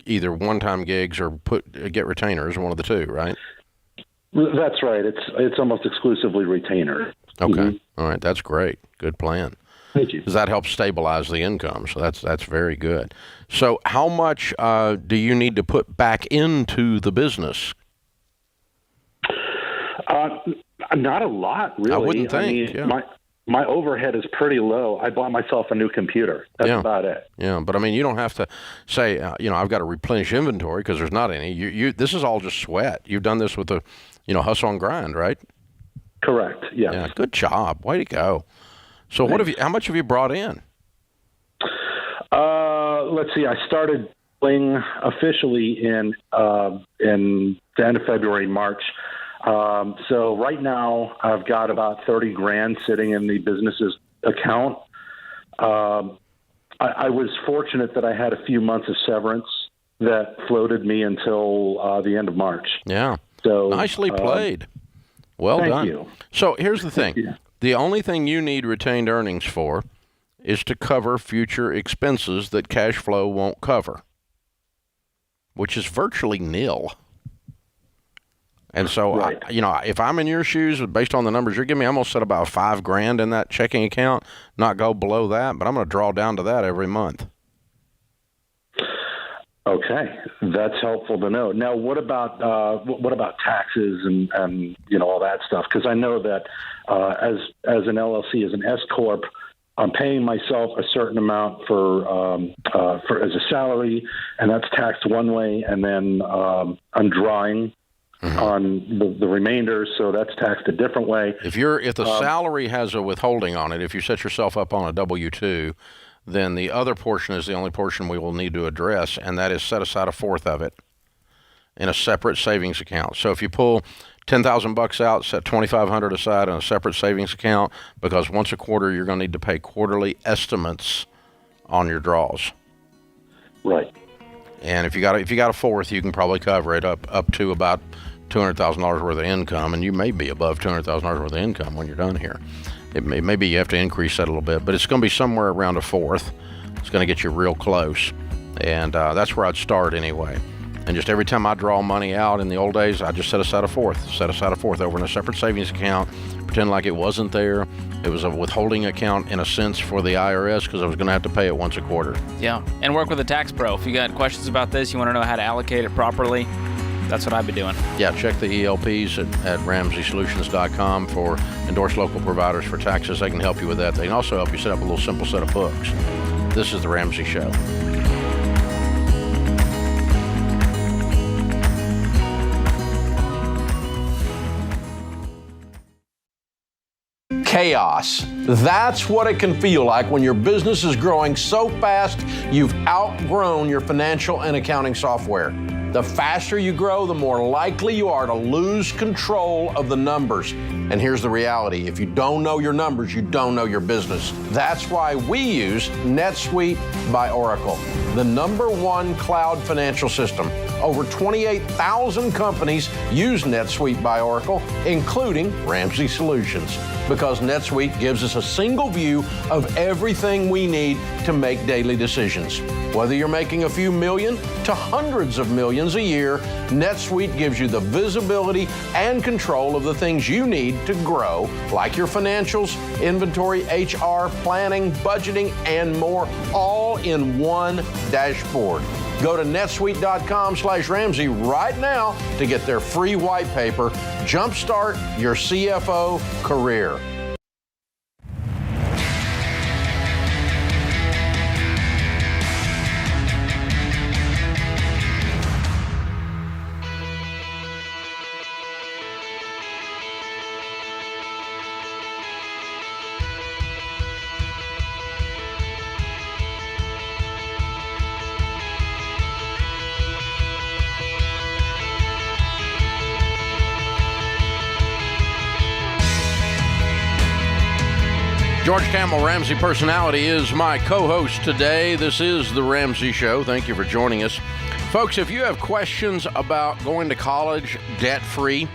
either one-time gigs or get retainers, one of the two, right? That's right. It's almost exclusively retainer. Okay. Mm-hmm. All right. That's great. Good plan. Thank you. Because that helps stabilize the income. So that's very good. So how much do you need to put back into the business? Not a lot, really. I wouldn't think. My overhead is pretty low. I bought myself a new computer. That's about it. Yeah, but I mean, you don't have to say, I've got to replenish inventory because there's not any. This is all just sweat. You've done this with the, hustle and grind, right? Correct. Yes. Yeah. Good job. Way to go. So how much have you brought in? Let's see. I started playing officially in the end of February, March. So right now I've got about 30 grand sitting in the business's account. I was fortunate that I had a few months of severance that floated me until the end of March. Yeah. So nicely played. Well done. Thank you. So here's the thing. The only thing you need retained earnings for is to cover future expenses that cash flow won't cover, which is virtually nil. And so, right. If I'm in your shoes, based on the numbers you're giving me, I'm going to set about $5,000 in that checking account, not go below that, but I'm going to draw down to that every month. Okay, that's helpful to know. Now, what about taxes and all that stuff? Because I know that as an LLC, as an S corp, I'm paying myself a certain amount for as a salary, and that's taxed one way, and then I'm drawing on the remainder, so that's taxed a different way. If the salary has a withholding on it, if you set yourself up on a W-2, then the other portion is the only portion we will need to address, and that is set aside a fourth of it in a separate savings account. So if you pull $10,000 out, set $2,500 aside in a separate savings account, because once a quarter you're going to need to pay quarterly estimates on your draws. Right. And if you got a fourth, you can probably cover it up to about $200,000 worth of income, and you may be above $200,000 worth of income when you're done here. Maybe you have to increase that a little bit, but it's going to be somewhere around a fourth. It's going to get you real close, and that's where I'd start anyway. And just every time I draw money out in the old days, I just set aside a fourth over in a separate savings account, pretend like it wasn't there. It was a withholding account in a sense for the IRS because I was going to have to pay it once a quarter. Yeah, and work with a tax pro. If you got questions about this, you want to know how to allocate it properly, that's what I've been doing. Yeah, check the ELPs at RamseySolutions.com for endorsed local providers for taxes. They can help you with that. They can also help you set up a little simple set of books. This is The Ramsey Show. Chaos. That's what it can feel like when your business is growing so fast you've outgrown your financial and accounting software. The faster you grow, the more likely you are to lose control of the numbers. And here's the reality. If you don't know your numbers, you don't know your business. That's why we use NetSuite by Oracle, the #1 cloud financial system. Over 28,000 companies use NetSuite by Oracle, including Ramsey Solutions, because NetSuite gives us a single view of everything we need to make daily decisions. Whether you're making a few million to hundreds of millions a year, NetSuite gives you the visibility and control of the things you need to grow, like your financials, inventory, HR, planning, budgeting, and more, all in one dashboard. Go to netsuite.com/Ramsey right now to get their free white paper. Jumpstart your CFO career. George Campbell, Ramsey Personality, is my co-host today. This is The Ramsey Show. Thank you for joining us. Folks, if you have questions about going to college debt-free,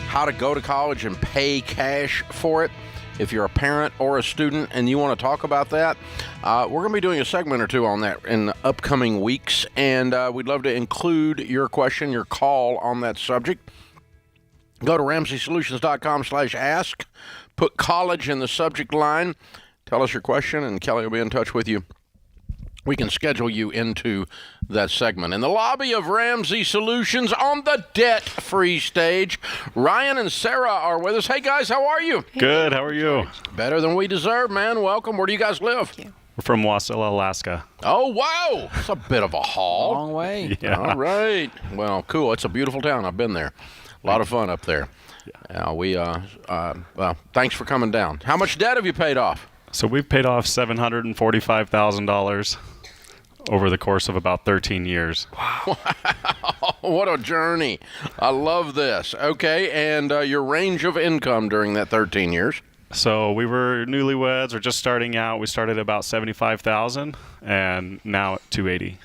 how to go to college and pay cash for it, if you're a parent or a student and you want to talk about that, we're going to be doing a segment or two on that in the upcoming weeks, and we'd love to include your question, your call on that subject. Go to RamseySolutions.com/ask. Put college in the subject line. Tell us your question, and Kelly will be in touch with you. We can schedule you into that segment. In the lobby of Ramsey Solutions on the debt-free stage, Ryan and Sarah are with us. Hey, guys, how are you? Good. How are you? Better than we deserve, man. Welcome. Where do you guys live? We're from Wasilla, Alaska. Oh, wow. It's a bit of a haul. Long way. Yeah. All right. Well, cool. It's a beautiful town. I've been there. A lot of fun up there. Well, thanks for coming down. How much debt have you paid off? So we've paid off $745,000 over the course of about 13 years. Wow. What a journey. I love this. Okay, and your range of income during that 13 years? So we were newlyweds or just starting out. We started at about $75,000 and now at $280,000.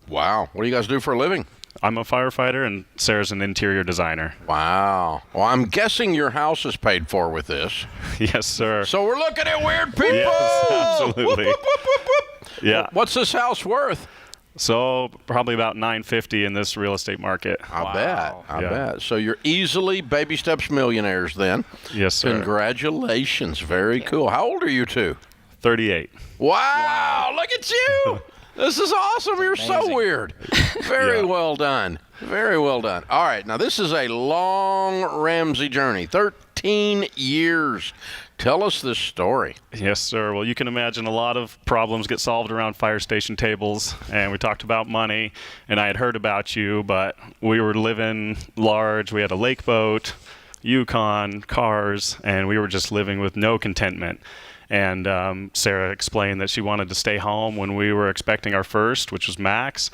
Wow. What do you guys do for a living? I'm a firefighter, and Sarah's an interior designer. Wow. Well, I'm guessing your house is paid for with this. Yes, sir. So we're looking at weird people. Yes, absolutely. Whoop, whoop, whoop, whoop. Yeah. What's this house worth? So probably about $950 in this real estate market. I bet. So you're easily baby steps millionaires then. Yes, sir. Congratulations. Very cool. How old are you two? 38. Wow. Look at you. This is awesome. You're so weird. Very well done. Very well done. All right. Now, this is a long Ramsey journey, 13 years. Tell us this story. Yes, sir. Well, you can imagine a lot of problems get solved around fire station tables, and we talked about money, and I had heard about you, but we were living large. We had a lake boat, Yukon, cars, and we were just living with no contentment. And Sarah explained that she wanted to stay home when we were expecting our first, which was Max,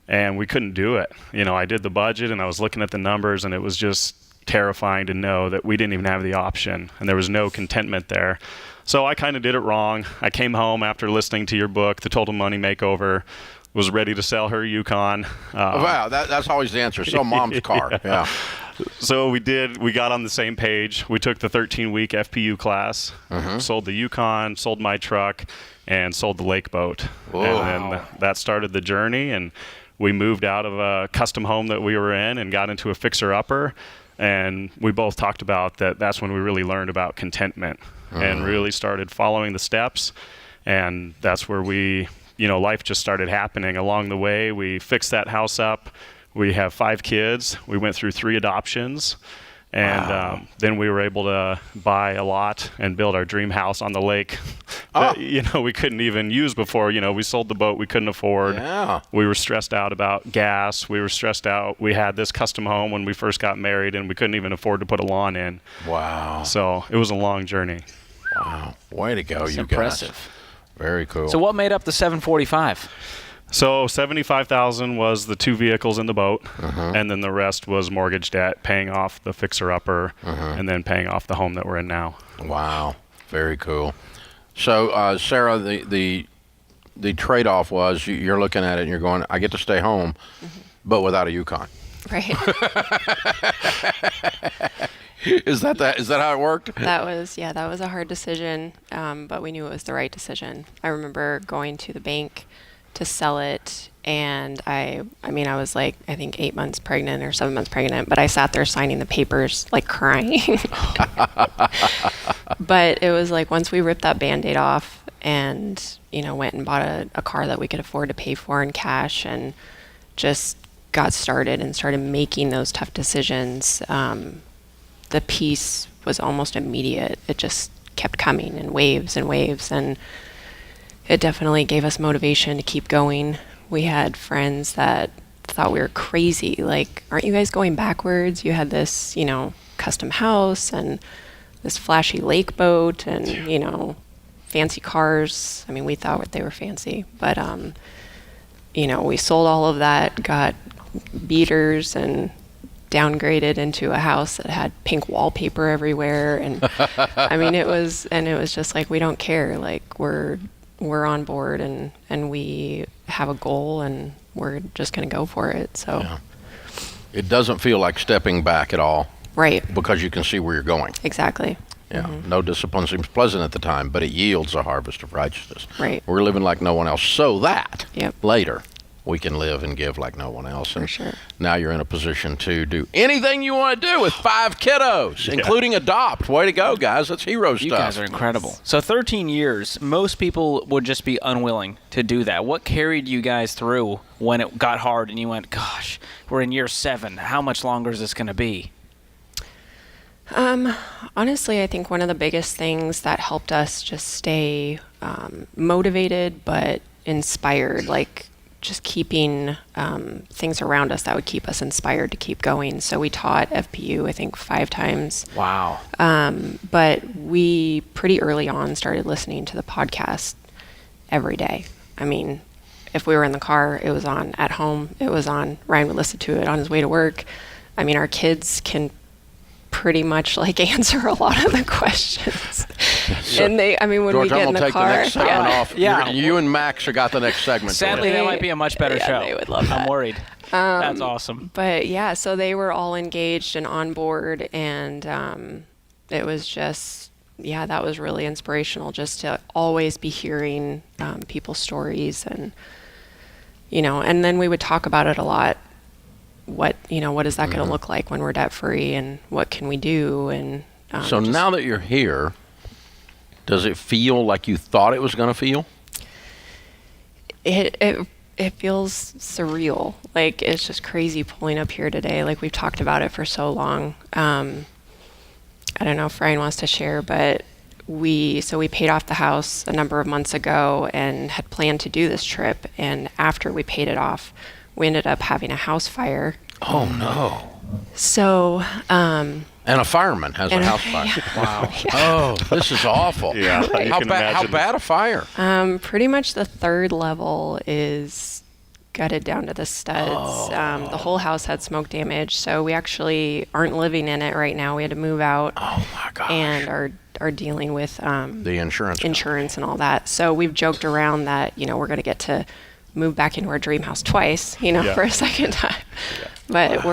and we couldn't do it. You know, I did the budget, and I was looking at the numbers, and it was just terrifying to know that we didn't even have the option, and there was no contentment there. So I kind of did it wrong. I came home after listening to your book, The Total Money Makeover, was ready to sell her Yukon. Wow, that's always the answer. Sell mom's car. Yeah. So we got on the same page. We took the 13-week FPU class, sold the Yukon, sold my truck, and sold the lake boat. Whoa. And then that started the journey, and we moved out of a custom home that we were in and got into a fixer-upper. And we both talked about that's when we really learned about contentment and really started following the steps. And that's where life just started happening along the way. We fixed that house up. We have 5 kids. We went through 3 adoptions. And then we were able to buy a lot and build our dream house on the lake that, we couldn't even use before. We sold the boat we couldn't afford. Yeah. We were stressed out about gas. We were stressed out. We had this custom home when we first got married, and we couldn't even afford to put a lawn in. Wow. So it was a long journey. Wow. Way to go, That's you impressive. guys. Very cool. So what made up the 745? So $75,000 was the 2 vehicles in the boat, and then the rest was mortgage debt, paying off the fixer-upper, and then paying off the home that we're in now. Wow, very cool. So, Sarah, the trade-off was you're looking at it and you're going, I get to stay home, but without a Yukon. Right. Is that how it worked? That was a hard decision, but we knew it was the right decision. I remember going to the bank to sell it, and I was like, I think 8 months pregnant or 7 months pregnant, but I sat there signing the papers, like crying. But it was like once we ripped that Band-Aid off and, went and bought a car that we could afford to pay for in cash and just got started and started making those tough decisions, the peace was almost immediate. It just kept coming in waves and waves, and it definitely gave us motivation to keep going. We had friends that thought we were crazy. Like, aren't you guys going backwards? You had this, custom house and this flashy lake boat and, fancy cars. I mean, we thought they were fancy, but, we sold all of that, got beaters and downgraded into a house that had pink wallpaper everywhere. And I mean, it was just like, we don't care. Like, we're on board and we have a goal and we're just going to go for it. So yeah. It doesn't feel like stepping back at all. Right. Because you can see where you're going. Exactly. Yeah. No discipline seems pleasant at the time, but it yields a harvest of righteousness. Right. We're living like no one else so that later we can live and give like no one else. And for sure. Now you're in a position to do anything you want to do with 5 kiddos, including adopt. Way to go, guys. That's hero stuff. You guys are incredible. So 13 years, most people would just be unwilling to do that. What carried you guys through when it got hard and you went, gosh, we're in year 7. How much longer is this going to be? Honestly, I think one of the biggest things that helped us just stay motivated but inspired, like just keeping things around us that would keep us inspired to keep going. So we taught FPU, I think, 5 times. Wow. But we pretty early on started listening to the podcast every day. I mean, if we were in the car, it was on. At home, it was on. Ryan would listen to it on his way to work. I mean, our kids can pretty much like answer a lot of the questions. So, and when George, we get in the car, the next segment off. Yeah. You and Max have got the next segment. Sadly, that might be a much better show. They would love that. I'm worried. That's awesome. But yeah, so they were all engaged and on board, and it was just, that was really inspirational just to always be hearing people's stories and, and then we would talk about it a lot. What is that going to look like when we're debt free, and what can we do? And so now that you're here, does it feel like you thought it was going to feel? It feels surreal. Like, it's just crazy pulling up here today. Like, we've talked about it for so long. I don't know if Ryan wants to share, but we paid off the house a number of months ago and had planned to do this trip. And after we paid it off, we ended up having a house fire. Oh, no. So, and a fireman has a house fire. Yeah. Wow. Oh, this is awful. Yeah. Right. How bad a fire? Pretty much the 3rd level is gutted down to the studs. Oh. The whole house had smoke damage, so we actually aren't living in it right now. We had to move out. Oh, my gosh. And are dealing with the insurance and all that. So we've joked around that, we're going to get to move back into our dream house twice, for a second time. Yeah. But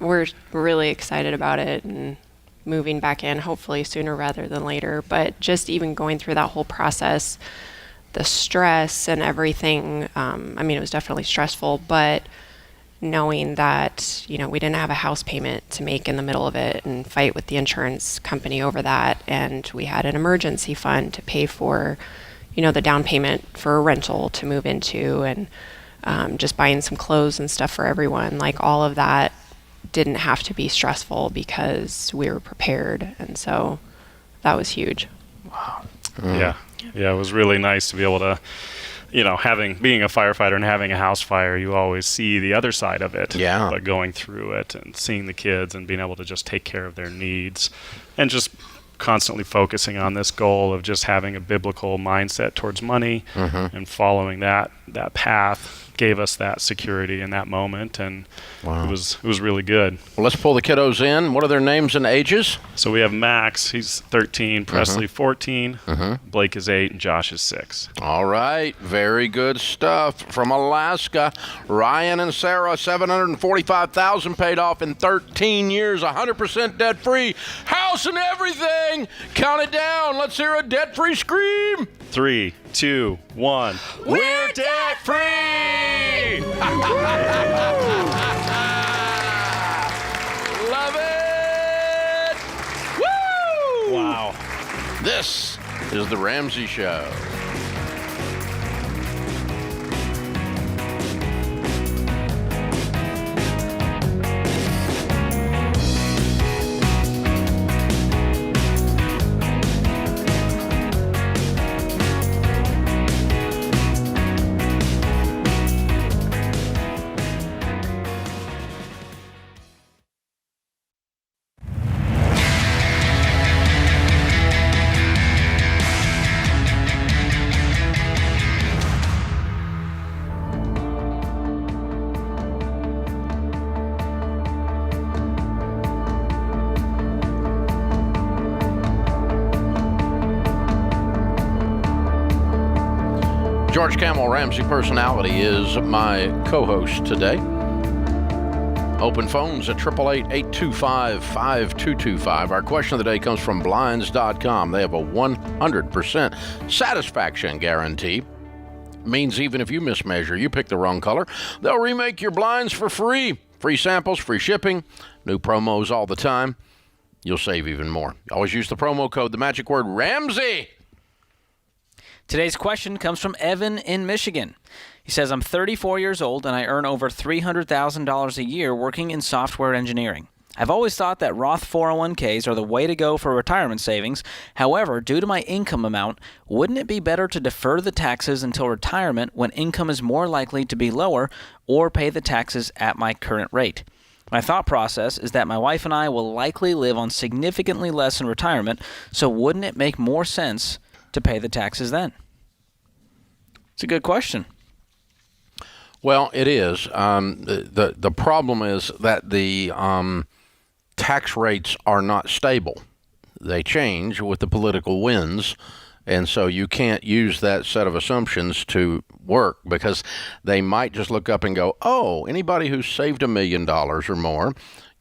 we're really excited about it and moving back in, hopefully sooner rather than later. But just even going through that whole process, the stress and everything, it was definitely stressful, but knowing that, we didn't have a house payment to make in the middle of it and fight with the insurance company over that. And we had an emergency fund to pay for the down payment for a rental to move into, and just buying some clothes and stuff for everyone. Like, all of that didn't have to be stressful because we were prepared. And so that was huge. Wow. Yeah. It was really nice to be able to, being a firefighter and having a house fire, you always see the other side of it. Yeah. But going through it and seeing the kids and being able to just take care of their needs and just constantly focusing on this goal of just having a biblical mindset towards money and following that that path gave us that security in that moment, and Wow. it was really good. Well, let's pull the kiddos in. What are their names and ages? So we have Max, he's 13, Presley 14, Blake is 8, and Josh is 6. All right, very good stuff. From Alaska, Ryan and Sarah, $745,000 paid off in 13 years, 100% debt-free, house and everything. Count it down. Let's hear a debt-free scream. 3, 2, 1. We're debt-free! Love it! Woo! Wow. This is the Ramsey Show. George Camel, Ramsey Personality, is my co-host today. Open phones at 888-825-5225. Our question of the day comes from Blinds.com. They have a 100% satisfaction guarantee. Means even if you mismeasure, you pick the wrong color, they'll remake your blinds for free. Free samples, free shipping, new promos all the time. You'll save even more. Always use the promo code, the magic word, Ramsey. Today's question comes from Evan in Michigan. He says, I'm 34 years old and I earn over $300,000 a year working in software engineering. I've always thought that Roth 401ks are the way to go for retirement savings. However, due to my income amount, wouldn't it be better to defer the taxes until retirement when income is more likely to be lower, or pay the taxes at my current rate? My thought process is that my wife and I will likely live on significantly less in retirement, so wouldn't it make more sense to pay the taxes then? It's a good question. Well, it is. The problem is that the tax rates are not stable. They change with the political winds, and so you can't use that set of assumptions to work, because they might just look up and go, oh, anybody who's saved $1 million or more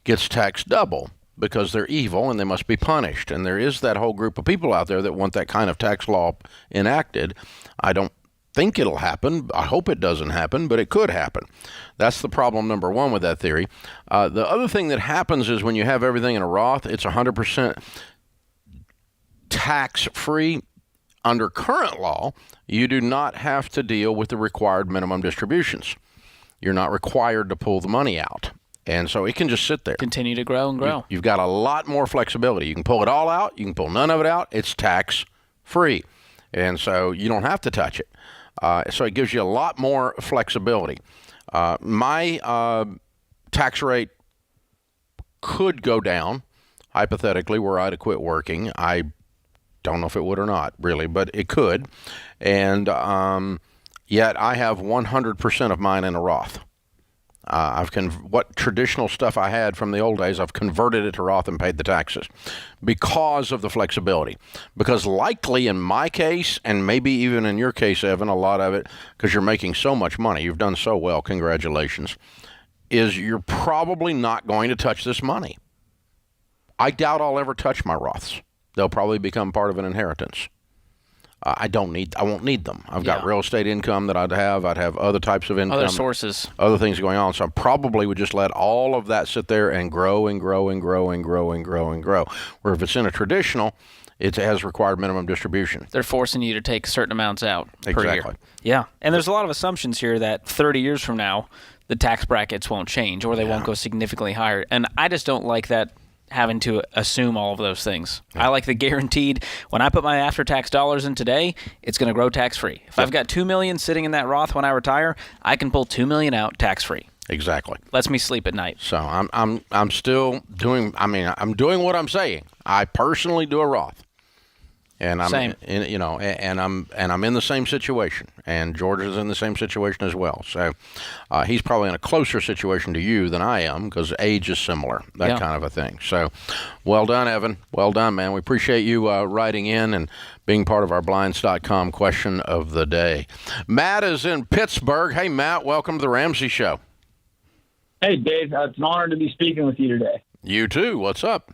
gets taxed double because they're evil and they must be punished. And there is that whole group of people out there that want that kind of tax law enacted. I don't think it'll happen. I hope it doesn't happen, but it could happen. That's the problem number one with that theory. The other thing that happens is when you have everything in a Roth, it's 100% tax-free. Under current law, you do not have to deal with the required minimum distributions. You're not required to pull the money out. And so it can just sit there. Continue to grow and grow. You've got a lot more flexibility. You can pull it all out. You can pull none of it out. It's tax-free. And so you don't have to touch it. So it gives you a lot more flexibility. My tax rate could go down, hypothetically, were I to quit working. I don't know if it would or not, really, but it could. And yet I have 100% of mine in a Roth. What traditional stuff I had from the old days, I've converted it to Roth and paid the taxes because of the flexibility. Because likely in my case, and maybe even in your case, Evan, a lot of it, because you're making so much money, you've done so well, congratulations, is you're probably not going to touch this money. I doubt I'll ever touch my Roths. They'll probably become part of an inheritance. I won't need them. I've got real estate income that I'd have other types of income. Other sources. Other things going on. So I probably would just let all of that sit there and grow and grow and grow and grow and grow and grow. Where if it's in a traditional, it has required minimum distribution. They're forcing you to take certain amounts out per Exactly. year. Yeah. And there's a lot of assumptions here that 30 years from now, the tax brackets won't change or they won't go significantly higher. And I just don't like that, having to assume all of those things. I like the guaranteed, when I put my after-tax dollars in today, it's going to grow tax-free. If I've got $2 million sitting in that Roth when I retire, I can pull $2 million out tax-free. Exactly. Lets me sleep at night. So I'm still doing, I'm doing what I'm saying. I personally do a Roth. And I'm, Same. and I'm in the same situation, and George is in the same situation as well. So he's probably in a closer situation to you than I am because age is similar, that kind of a thing. So, well done, Evan. Well done, man. We appreciate you writing in and being part of our Blinds.com question of the day. Matt is in Pittsburgh. Hey, Matt, welcome to the Ramsey Show. Hey, Dave. It's an honor to be speaking with you today. You too. What's up?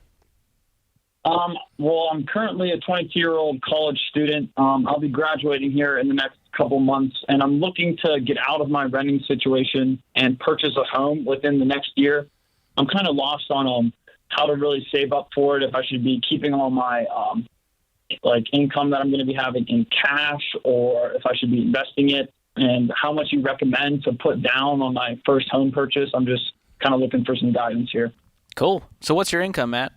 Well, I'm currently a 22-year-old college student. I'll be graduating here in the next couple months, and I'm looking to get out of my renting situation and purchase a home within the next year. I'm kind of lost on how to really save up for it, if I should be keeping all my income that I'm going to be having in cash, or if I should be investing it, and how much you recommend to put down on my first home purchase. I'm just kind of looking for some guidance here. Cool. So what's your income, Matt?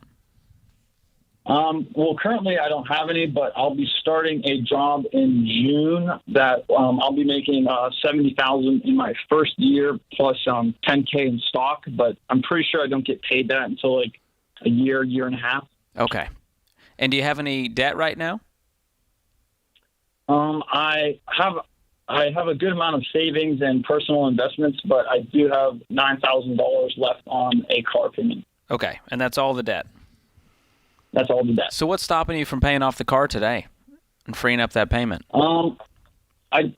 Well, currently I don't have any, but I'll be starting a job in June that I'll be making $70,000 in my first year plus $10K in stock. But I'm pretty sure I don't get paid that until like a year and a half. Okay. And do you have any debt right now? I have a good amount of savings and personal investments, but I do have $9,000 left on a car payment. Okay, and that's all the debt. That's all the debt. So what's stopping you from paying off the car today and freeing up that payment? I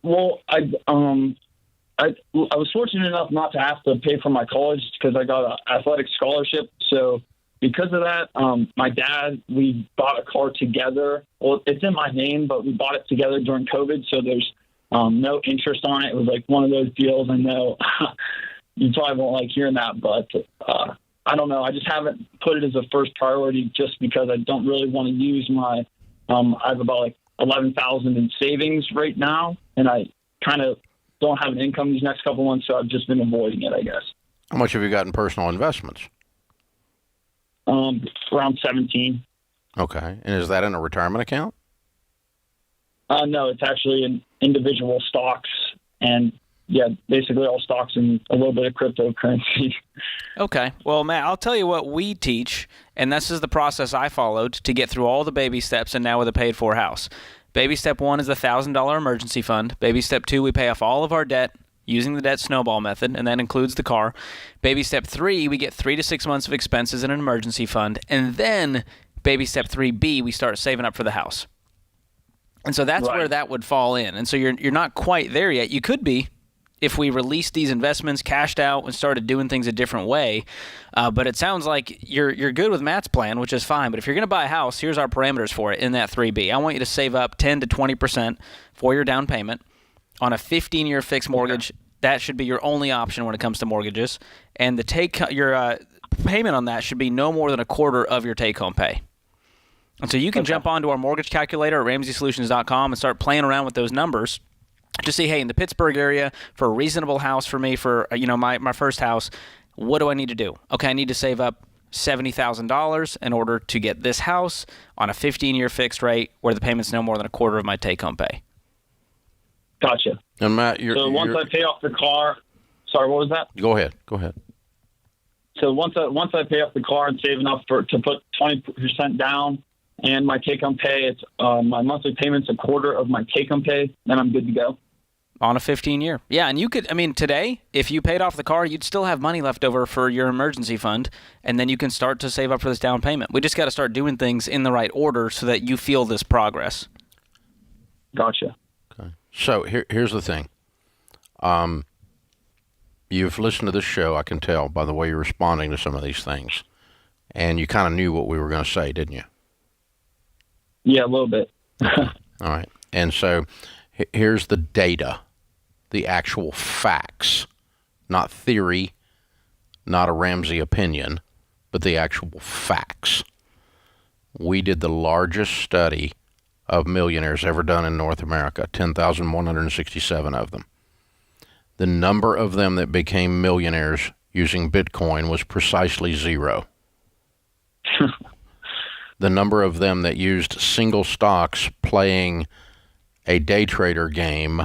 was fortunate enough not to have to pay for my college because I got an athletic scholarship. So because of that, my dad, we bought a car together. Well, it's in my name, but we bought it together during COVID. So there's no interest on it. It was like one of those deals. I know you probably won't like hearing that, but I don't know. I just haven't put it as a first priority just because I don't really want to use my I have about like $11,000 in savings right now, and I kind of don't have an income these next couple months, so I've just been avoiding it, I guess. How much have you got in personal investments? Around 17. Okay. And is that in a retirement account? No, it's actually in individual stocks and basically all stocks and a little bit of cryptocurrency. Okay. Well, Matt, I'll tell you what we teach, and this is the process I followed to get through all the baby steps and now with a paid-for house. Baby step 1 is the $1,000 emergency fund. Baby step 2, we pay off all of our debt using the debt snowball method, and that includes the car. Baby step 3, we get 3 to 6 months of expenses in an emergency fund. And then baby step 3B, we start saving up for the house. And so that's where that would fall in. And so you're not quite there yet. You could be if we released these investments, cashed out, and started doing things a different way. But it sounds like you're good with Matt's plan, which is fine. But if you're going to buy a house, here's our parameters for it in that 3B. I want you to save up 10 to 20% for your down payment on a 15-year fixed mortgage. That should be your only option when it comes to mortgages. And your payment on that should be no more than a quarter of your take-home pay. And so you can jump onto our mortgage calculator at RamseySolutions.com and start playing around with those numbers to see, hey, in the Pittsburgh area, for a reasonable house for me, for my first house, what do I need to do? Okay, I need to save up $70,000 in order to get this house on a 15-year fixed rate where the payment's no more than a quarter of my take-home pay. Gotcha. And Matt, once I pay off the car, sorry, what was that? Go ahead. So once I pay off the car and save enough to put 20% down, and my take-home pay, it's my monthly payment's a quarter of my take-home pay, then I'm good to go. On a 15-year. Yeah, and you could, today, if you paid off the car, you'd still have money left over for your emergency fund, and then you can start to save up for this down payment. We just got to start doing things in the right order so that you feel this progress. Gotcha. Okay. So here's the thing. You've listened to this show, I can tell, by the way you're responding to some of these things. And you kind of knew what we were going to say, didn't you? Yeah, a little bit. All right. And so here's the data, the actual facts, not theory, not a Ramsey opinion, but the actual facts. We did the largest study of millionaires ever done in North America, 10,167 of them. The number of them that became millionaires using Bitcoin was precisely 0. The number of them that used single stocks playing a day trader game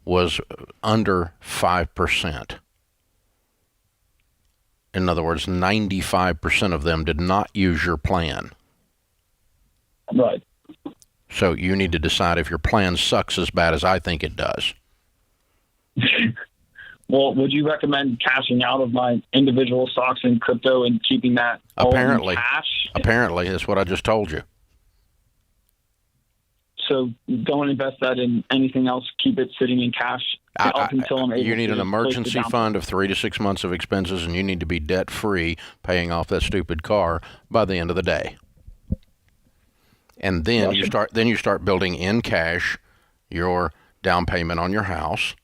was under 5%. In other words, 95% of them did not use your plan. Right. So you need to decide if your plan sucks as bad as I think it does. Well, would you recommend cashing out of my individual stocks and crypto and keeping that all in cash? Apparently, that's what I just told you. So don't invest that in anything else. Keep it sitting in cash up until I'm able You need to an emergency place it down. fund of 3 to 6 months of expenses, and you need to be debt-free, paying off that stupid car by the end of the day. And then you start building in cash your down payment on your house.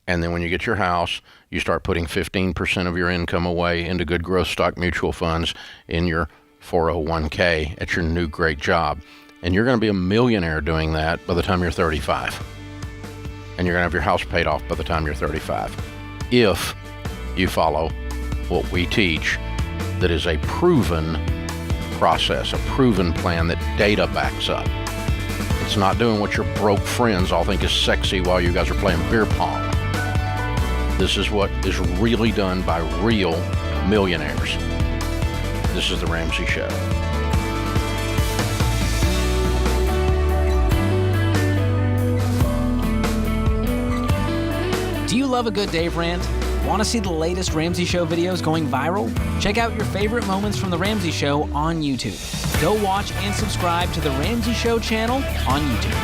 And then when you get your house, you start putting 15% of your income away into good growth stock mutual funds in your 401k at your new great job. And you're going to be a millionaire doing that by the time you're 35. And you're going to have your house paid off by the time you're 35. If you follow what we teach, that is a proven process, a proven plan that data backs up. It's not doing what your broke friends all think is sexy while you guys are playing beer pong. This is what is really done by real millionaires. This is The Ramsey Show. Do you love a good Dave Rant? Want to see the latest Ramsey Show videos going viral? Check out your favorite moments from The Ramsey Show on YouTube. Go watch and subscribe to The Ramsey Show channel on YouTube.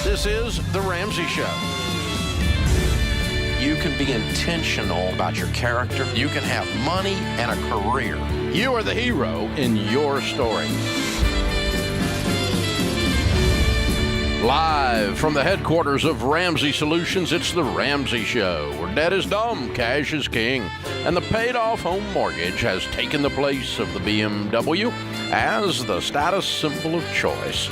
This is The Ramsey Show. You can be intentional about your character. You can have money and a career. You are the hero in your story. Live from the headquarters of Ramsey Solutions, it's The Ramsey Show, where debt is dumb, cash is king, and the paid-off home mortgage has taken the place of the BMW as the status symbol of choice.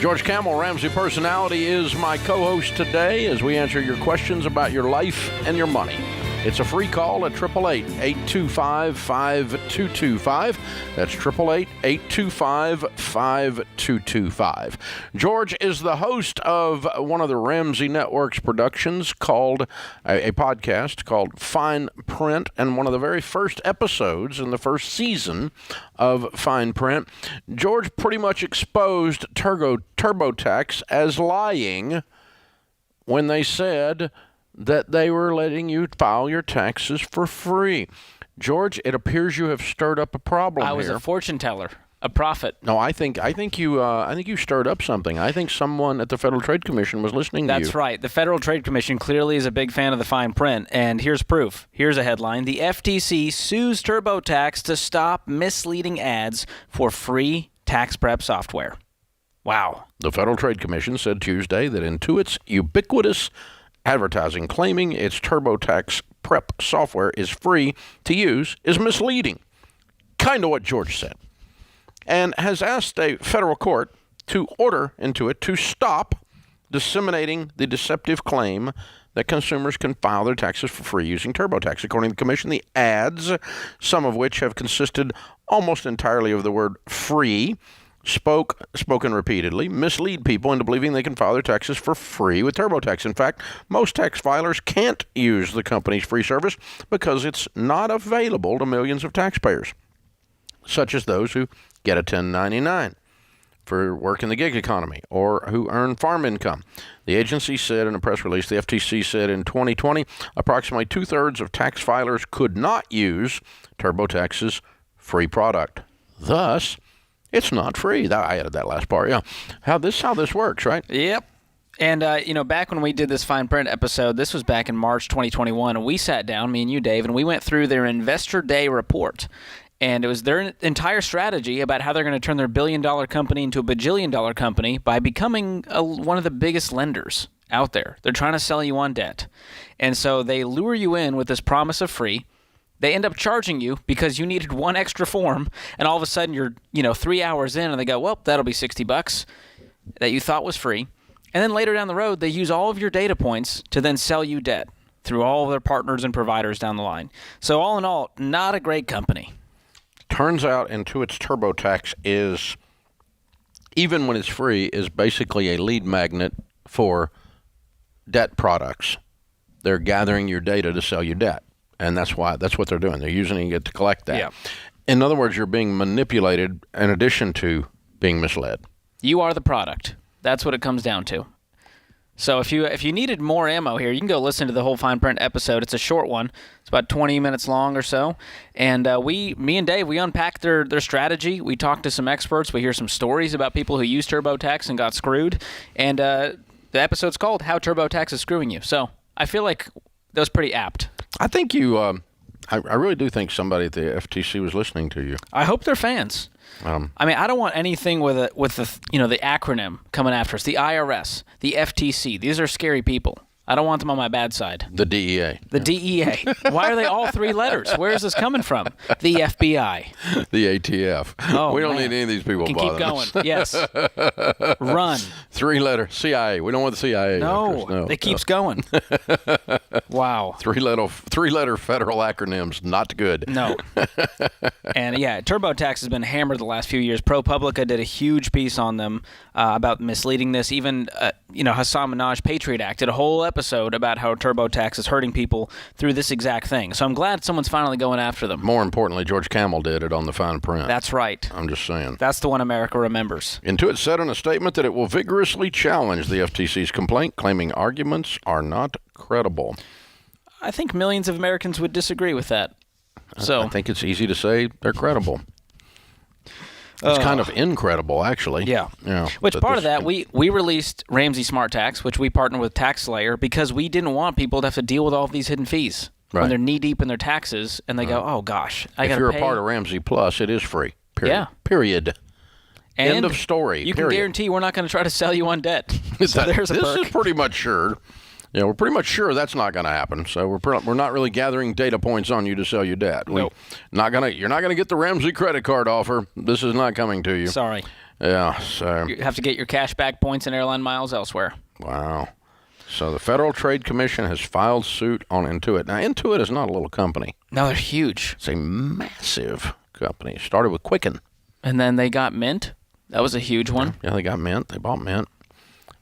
George Camel, Ramsey Personality, is my co-host today as we answer your questions about your life and your money. It's a free call at 888-825-5225. That's 888-825-5225. George is the host of one of the Ramsey Network's productions called a podcast called Fine Print, and one of the very first episodes in the first season of Fine Print, George pretty much exposed TurboTax as lying when they said that they were letting you file your taxes for free. George, it appears you have stirred up a problem here. I was a fortune teller, a prophet. No, I think you stirred up something. I think someone at the Federal Trade Commission was listening to you. That's right. The Federal Trade Commission clearly is a big fan of the fine print, and here's proof. Here's a headline. The FTC sues TurboTax to stop misleading ads for free tax prep software. Wow. The Federal Trade Commission said Tuesday that Intuit's ubiquitous advertising claiming its TurboTax prep software is free to use is misleading. Kind of what George said. And has asked a federal court to order Intuit to stop disseminating the deceptive claim that consumers can file their taxes for free using TurboTax. According to the commission, the ads, some of which have consisted almost entirely of the word free, spoken repeatedly, mislead people into believing they can file their taxes for free with TurboTax. In fact, most tax filers can't use the company's free service because it's not available to millions of taxpayers, such as those who get a 1099 for work in the gig economy or who earn farm income. The agency said in a press release, the FTC said in 2020, approximately two-thirds of tax filers could not use TurboTax's free product. Thus, it's not free. I added that last part, yeah. How this works, right? Yep. And, back when we did this fine print episode, this was back in March 2021, and we sat down, me and you, Dave, and we went through their Investor Day report. And it was their entire strategy about how they're going to turn their billion-dollar company into a bajillion-dollar company by becoming one of the biggest lenders out there. They're trying to sell you on debt. And so they lure you in with this promise of free. They end up charging you because you needed one extra form, and all of a sudden you're, 3 hours in, and they go, well, that'll be $60 that you thought was free. And then later down the road, they use all of your data points to then sell you debt through all of their partners and providers down the line. So all in all, not a great company. Turns out Intuit's TurboTax is even when it's free, is basically a lead magnet for debt products. They're gathering your data to sell you debt, and that's what they're doing. They're using it to collect that. Yeah. In other words, you're being manipulated in addition to being misled. You are the product. That's what it comes down to. So if you needed more ammo here, you can go listen to the whole fine print episode. It's a short one. It's about 20 minutes long or so. And me and Dave, we unpacked their strategy. We talked to some experts. We hear some stories about people who used TurboTax and got screwed. And the episode's called How TurboTax is Screwing You. So I feel like that was pretty apt. I think you, I really do think somebody at the FTC was listening to you. I hope they're fans. I mean, I don't want anything with the the acronym coming after us. The IRS, the FTC. These are scary people. I don't want them on my bad side. The DEA. The DEA. Why are they all three letters? Where is this coming from? The FBI. The ATF. Oh, we don't man. need any of these people Can bothering keep going. Yes. Run. 3-letter CIA. We don't want the CIA. No, it keeps going. Wow. Three-letter federal acronyms. Not good. No. And yeah, TurboTax has been hammered the last few years. ProPublica did a huge piece on them about misleading this. Even Hassan Minhaj, Patriot Act, did a whole episode about how TurboTax is hurting people through this exact thing. So I'm glad someone's finally going after them. More importantly, George Camel did it on the fine print. That's right. I'm just saying. That's the one America remembers. Intuit said in a statement that it will vigorously challenge the FTC's complaint, claiming arguments are not credible. I think millions of Americans would disagree with that. So I think it's easy to say they're credible. It's kind of incredible, actually. Yeah. Which part of that, we released Ramsey Smart Tax, which we partnered with TaxSlayer, because we didn't want people to have to deal with all of these hidden fees when they're knee-deep in their taxes, and they go, oh, gosh, I got to pay. If you're a part of Ramsey Plus, it is free. Period. Yeah. Period. And end of story. You can guarantee we're not going to try to sell you on debt. So there's a perk. This is pretty much sure. Yeah, we're pretty much sure that's not going to happen. So we're not really gathering data points on you to sell you debt. Nope. You're not gonna get the Ramsey credit card offer. This is not coming to you. Sorry. Yeah. So you have to get your cash back points and airline miles elsewhere. Wow. So the Federal Trade Commission has filed suit on Intuit. Now, Intuit is not a little company. No, they're huge. It's a massive company. It started with Quicken. And then they got Mint. That was a huge one. Yeah, they got Mint. They bought Mint.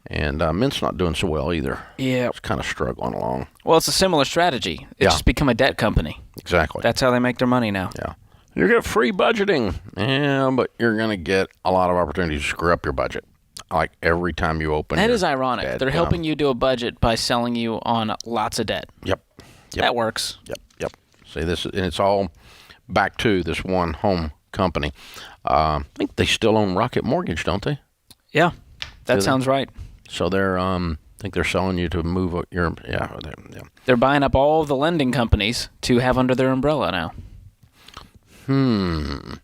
And Mint's not doing so well either. Yeah. It's kind of struggling along. Well, it's a similar strategy. It's just become a debt company. Exactly. That's how they make their money now. Yeah. You get free budgeting. Yeah, but you're going to get a lot of opportunities to screw up your budget. Like every time you open That is ironic. They're helping you do a budget by selling you on lots of debt. Yep. That works. Yep. See, and it's all back to this one home company. I think they still own Rocket Mortgage, don't they? Yeah. That sounds right. So they're, I think they're selling you to move your, They're buying up all the lending companies to have under their umbrella now.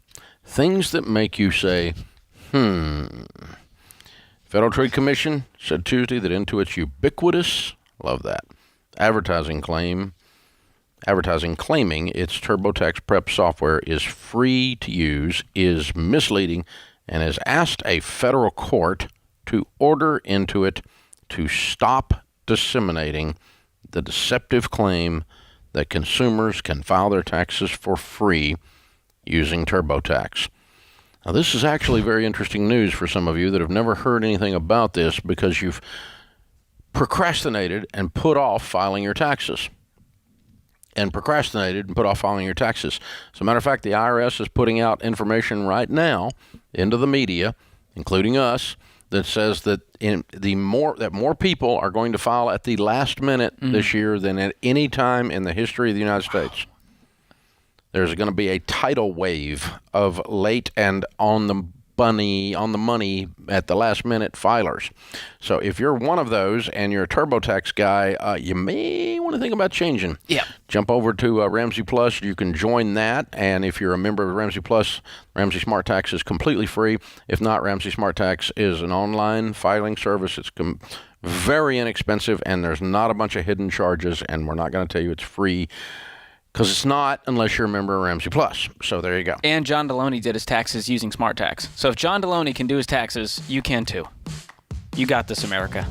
Things that make you say, Federal Trade Commission said Tuesday that Intuit's ubiquitous, love that, advertising claiming its TurboTax prep software is free to use is misleading and has asked a federal court to order Intuit to stop disseminating the deceptive claim that consumers can file their taxes for free using TurboTax. Now, this is actually very interesting news for some of you that have never heard anything about this because you've procrastinated and put off filing your taxes. As a matter of fact, the IRS is putting out information right now into the media, including us, that says that more people are going to file at the last minute this year than at any time in the history of the United States. There's going to be a tidal wave of late and on the money at the last minute filers. So if you're one of those and you're a TurboTax guy, you may want to think about changing. Yeah. Jump over to Ramsey Plus. You can join that. And if you're a member of Ramsey Plus, Ramsey Smart Tax is completely free. If not, Ramsey Smart Tax is an online filing service. It's very inexpensive, and there's not a bunch of hidden charges, and we're not going to tell you it's free. Because it's not unless you're a member of Ramsey Plus. So there you go. And John Deloney did his taxes using Smart Tax. So if John Deloney can do his taxes, you can too. You got this, America.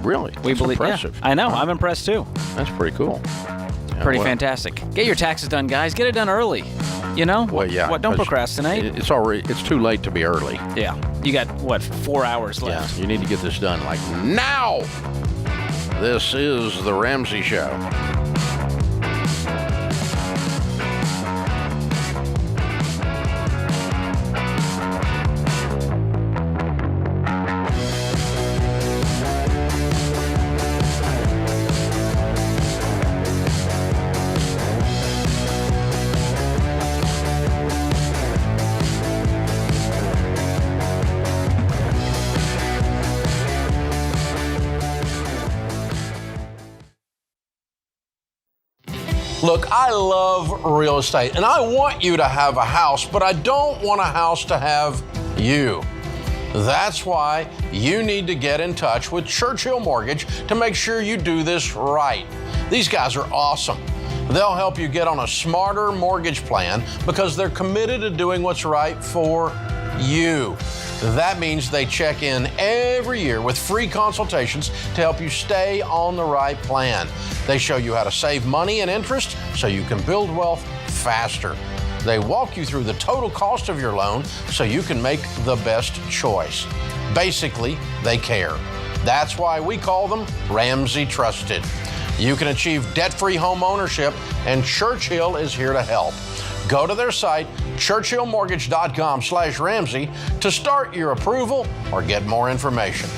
Really? That's impressive. Yeah, I know. I'm impressed too. That's pretty cool. Pretty fantastic. Get your taxes done, guys. Get it done early. You know? Well, yeah. What? Don't procrastinate. It's too late to be early. Yeah. You got, 4 hours left? Yeah, you need to get this done, like, now! This is The Ramsey Show. Look, I love real estate, and I want you to have a house, but I don't want a house to have you. That's why you need to get in touch with Churchill Mortgage to make sure you do this right. These guys are awesome. They'll help you get on a smarter mortgage plan because they're committed to doing what's right for you. That means they check in every year with free consultations to help you stay on the right plan. They show you how to save money and interest so you can build wealth faster. They walk you through the total cost of your loan so you can make the best choice. Basically, they care. That's why we call them Ramsey Trusted. You can achieve debt-free home ownership, and Churchill is here to help. Go to their site, churchillmortgage.com/Ramsey, to start your approval or get more information.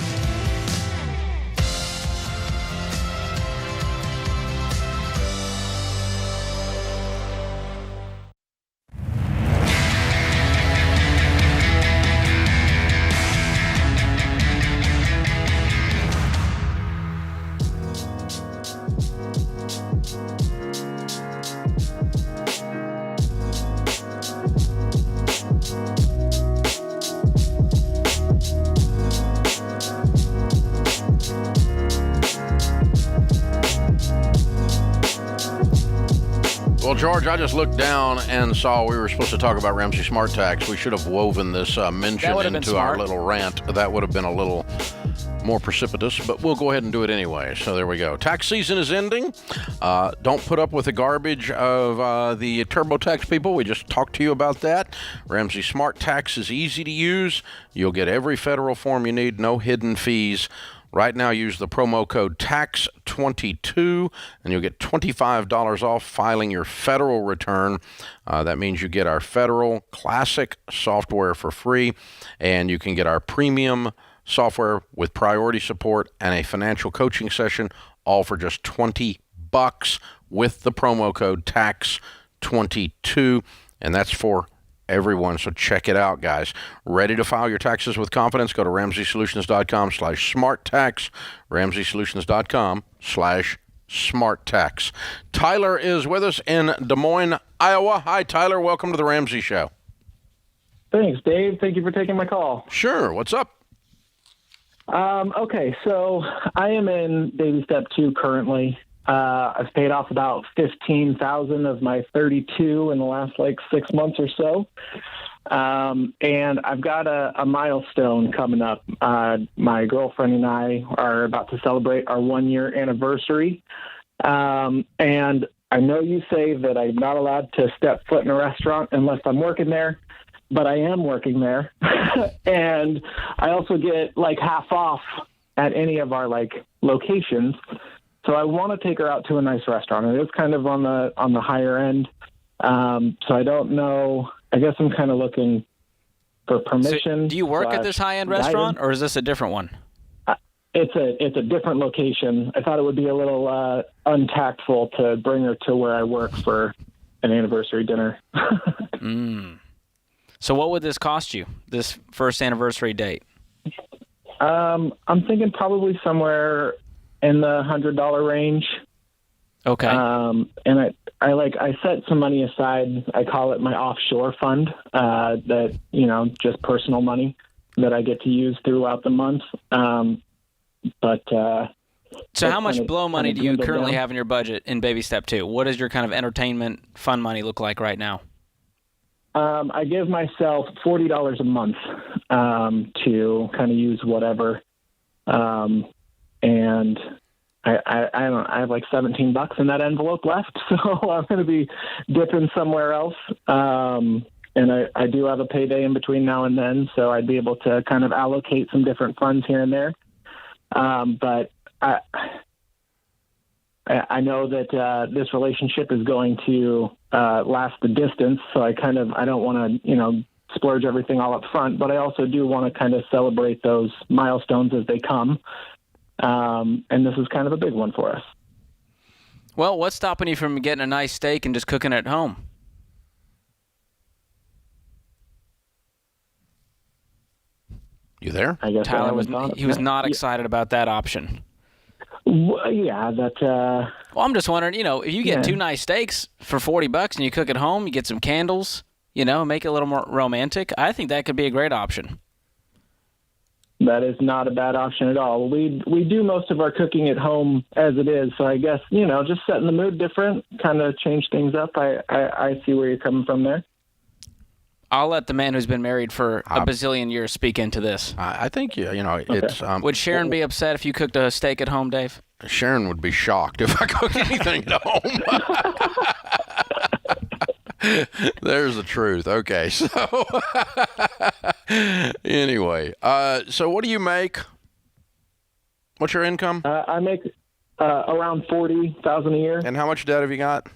Well, George, I just looked down and saw we were supposed to talk about Ramsey Smart Tax. We should have woven this mention into our little rant. That would have been a little more precipitous, but we'll go ahead and do it anyway. So there we go. Tax season is ending. Don't put up with the garbage of the TurboTax people. We just talked to you about that. Ramsey Smart Tax is easy to use. You'll get every federal form you need, no hidden fees. Right now, use the promo code TAX22, and you'll get $25 off filing your federal return. That means you get our federal classic software for free, and you can get our premium software with priority support and a financial coaching session, all for just $20 with the promo code TAX22, and that's for everyone. So check it out, guys. Ready to file your taxes with confidence? Go to RamseySolutions.com/SmartTax, RamseySolutions.com/SmartTax. Tyler is with us in Des Moines, Iowa. Hi, Tyler. Welcome to the Ramsey Show. Thanks, Dave. Thank you for taking my call. Sure. What's up? Okay, so I am in baby step 2 currently. I've paid off about $15,000 of my 32 in the last 6 months or so. And I've got a milestone coming up. My girlfriend and I are about to celebrate our 1-year anniversary. And I know you say that I'm not allowed to step foot in a restaurant unless I'm working there, but I am working there. And I also get half off at any of our locations. So I want to take her out to a nice restaurant. It is kind of on the higher end. So I don't know. I guess I'm kind of looking for permission. So do you work at this high-end restaurant, or is this a different one? It's a different location. I thought it would be a little untactful to bring her to where I work for an anniversary dinner. So what would this cost you, this first anniversary date? I'm thinking probably somewhere in the $100 range. Okay. And I set some money aside. I call it my offshore fund, that, just personal money that I get to use throughout the month. So how much blow money do you currently have in your budget in baby step 2? What does your kind of entertainment fun money look like right now? I give myself $40 a month to kind of use whatever. And I have like $17 in that envelope left, so I'm going to be dipping somewhere else. And I do have a payday in between now and then, so I'd be able to kind of allocate some different funds here and there. But I know that this relationship is going to last the distance, so I don't want to, splurge everything all up front, but I also do want to kind of celebrate those milestones as they come. And this is kind of a big one for us. Well, what's stopping you from getting a nice steak and just cooking it at home? You there? I guess Tyler was not excited about that option. Yeah, that. Well, I'm just wondering, if you get two nice steaks for $40 and you cook at home, you get some candles, make it a little more romantic. I think that could be a great option. That is not a bad option at all. We do most of our cooking at home as it is, so I guess, just setting the mood different, kind of change things up. I see where you're coming from there. I'll let the man who's been married for a bazillion years speak into this. I think, it's... Would Sharon be upset if you cooked a steak at home, Dave? Sharon would be shocked if I cooked anything at home. There's the truth. Okay, so anyway, so what do you make? What's your income? I make around $40,000 a year. And how much debt have you got?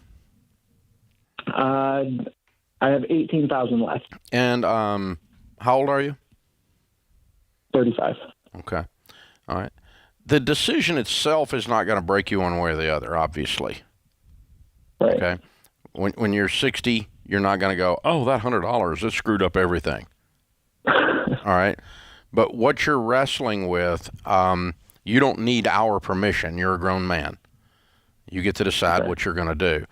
I have $18,000 left. And how old are you? 35. Okay, all right. The decision itself is not going to break you one way or the other, obviously. Right. Okay. When you're 60, you're not going to go, oh, that $100, it screwed up everything. All right? But what you're wrestling with, you don't need our permission. You're a grown man. You get to decide what you're going to do.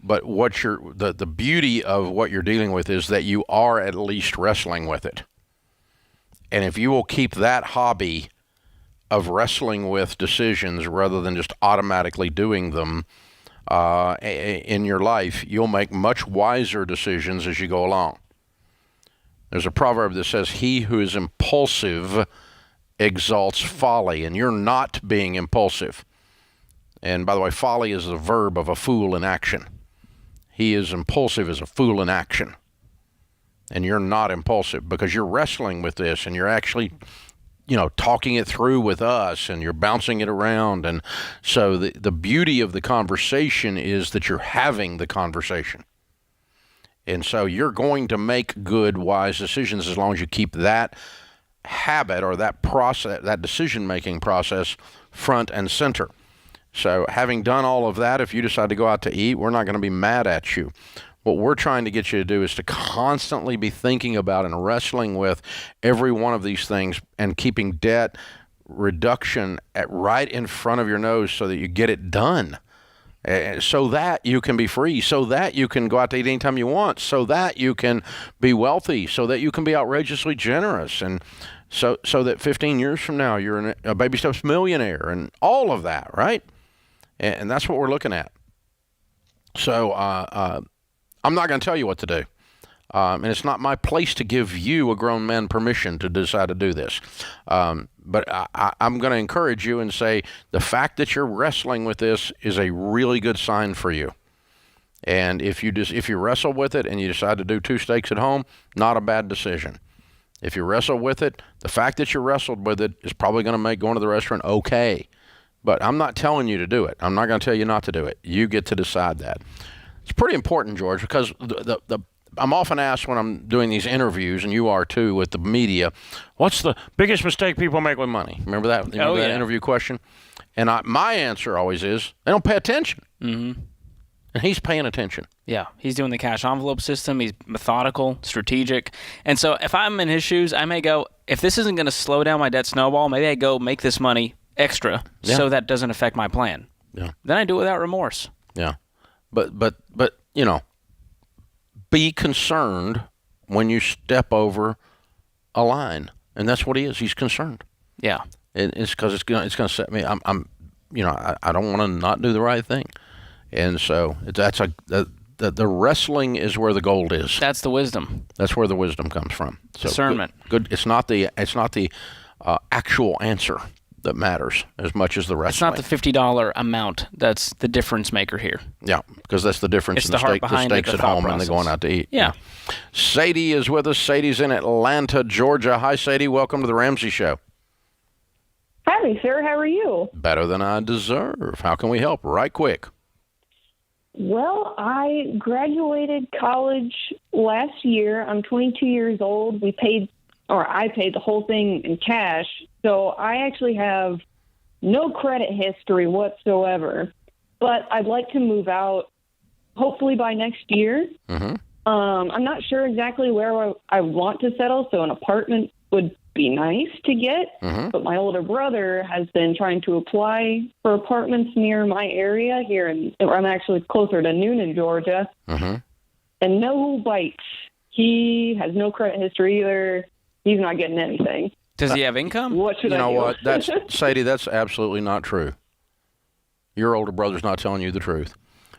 But the beauty of what you're dealing with is that you are at least wrestling with it. And if you will keep that hobby of wrestling with decisions rather than just automatically doing them, in your life, you'll make much wiser decisions as you go along. There's a proverb that says, he who is impulsive exalts folly, and you're not being impulsive. And by the way, folly is the verb of a fool in action. He is impulsive as a fool in action. And you're not impulsive because you're wrestling with this and you're actually talking it through with us, and you're bouncing it around. And so the beauty of the conversation is that you're having the conversation. And so you're going to make good, wise decisions as long as you keep that habit or that process, that decision-making process front and center. So having done all of that, if you decide to go out to eat, we're not going to be mad at you. What we're trying to get you to do is to constantly be thinking about and wrestling with every one of these things and keeping debt reduction right in front of your nose so that you get it done, so that you can be free, so that you can go out to eat anytime you want, so that you can be wealthy, so that you can be outrageously generous, and so that 15 years from now you're a baby steps millionaire and all of that, right? And that's what we're looking at. So I'm not going to tell you what to do. And it's not my place to give you, a grown man, permission to decide to do this. But I'm going to encourage you and say the fact that you're wrestling with this is a really good sign for you. And if you wrestle with it and you decide to do 2 steaks at home, not a bad decision. If you wrestle with it, the fact that you wrestled with it is probably going to make going to the restaurant okay. But I'm not telling you to do it. I'm not going to tell you not to do it. You get to decide that. It's pretty important, George, because I'm often asked when I'm doing these interviews, and you are too with the media, what's the biggest mistake people make with money? Remember that? That interview question? And my answer always is, they don't pay attention. Mm-hmm. And he's paying attention. Yeah, he's doing the cash envelope system. He's methodical, strategic. And so if I'm in his shoes, I may go, if this isn't going to slow down my debt snowball, maybe I go make this money extra so that doesn't affect my plan. Yeah. Then I do it without remorse. Yeah. But be concerned when you step over a line, and that's what he is. He's concerned. Yeah, it's because it's gonna set me. I don't want to not do the right thing, and so the wrestling is where the gold is. That's the wisdom. That's where the wisdom comes from. So discernment. Good. It's not the actual answer. that matters as much as the rest. It's not the $50 amount that's the difference maker here. Yeah, because that's the difference It's in the heart the behind it, steaks the at thought home and process. they're going out to eat. Yeah. Sadie is with us. Sadie's in Atlanta, Georgia. Hi, Sadie. Welcome to the Ramsey Show. Hi, sir. How are you? Better than I deserve. How can we help? Right quick. Well, I graduated college last year. I'm 22 years old. I paid the whole thing in cash. So I actually have no credit history whatsoever. But I'd like to move out hopefully by next year. Mm-hmm. I'm not sure exactly where I want to settle, so an apartment would be nice to get. Mm-hmm. But my older brother has been trying to apply for apartments near my area here, I'm actually closer to Noonan, Georgia. Mm-hmm. And no bites. He has no credit history either. He's not getting anything. Does he have income? What should I do? You know what? That's Sadie, that's absolutely not true. Your older brother's not telling you the truth.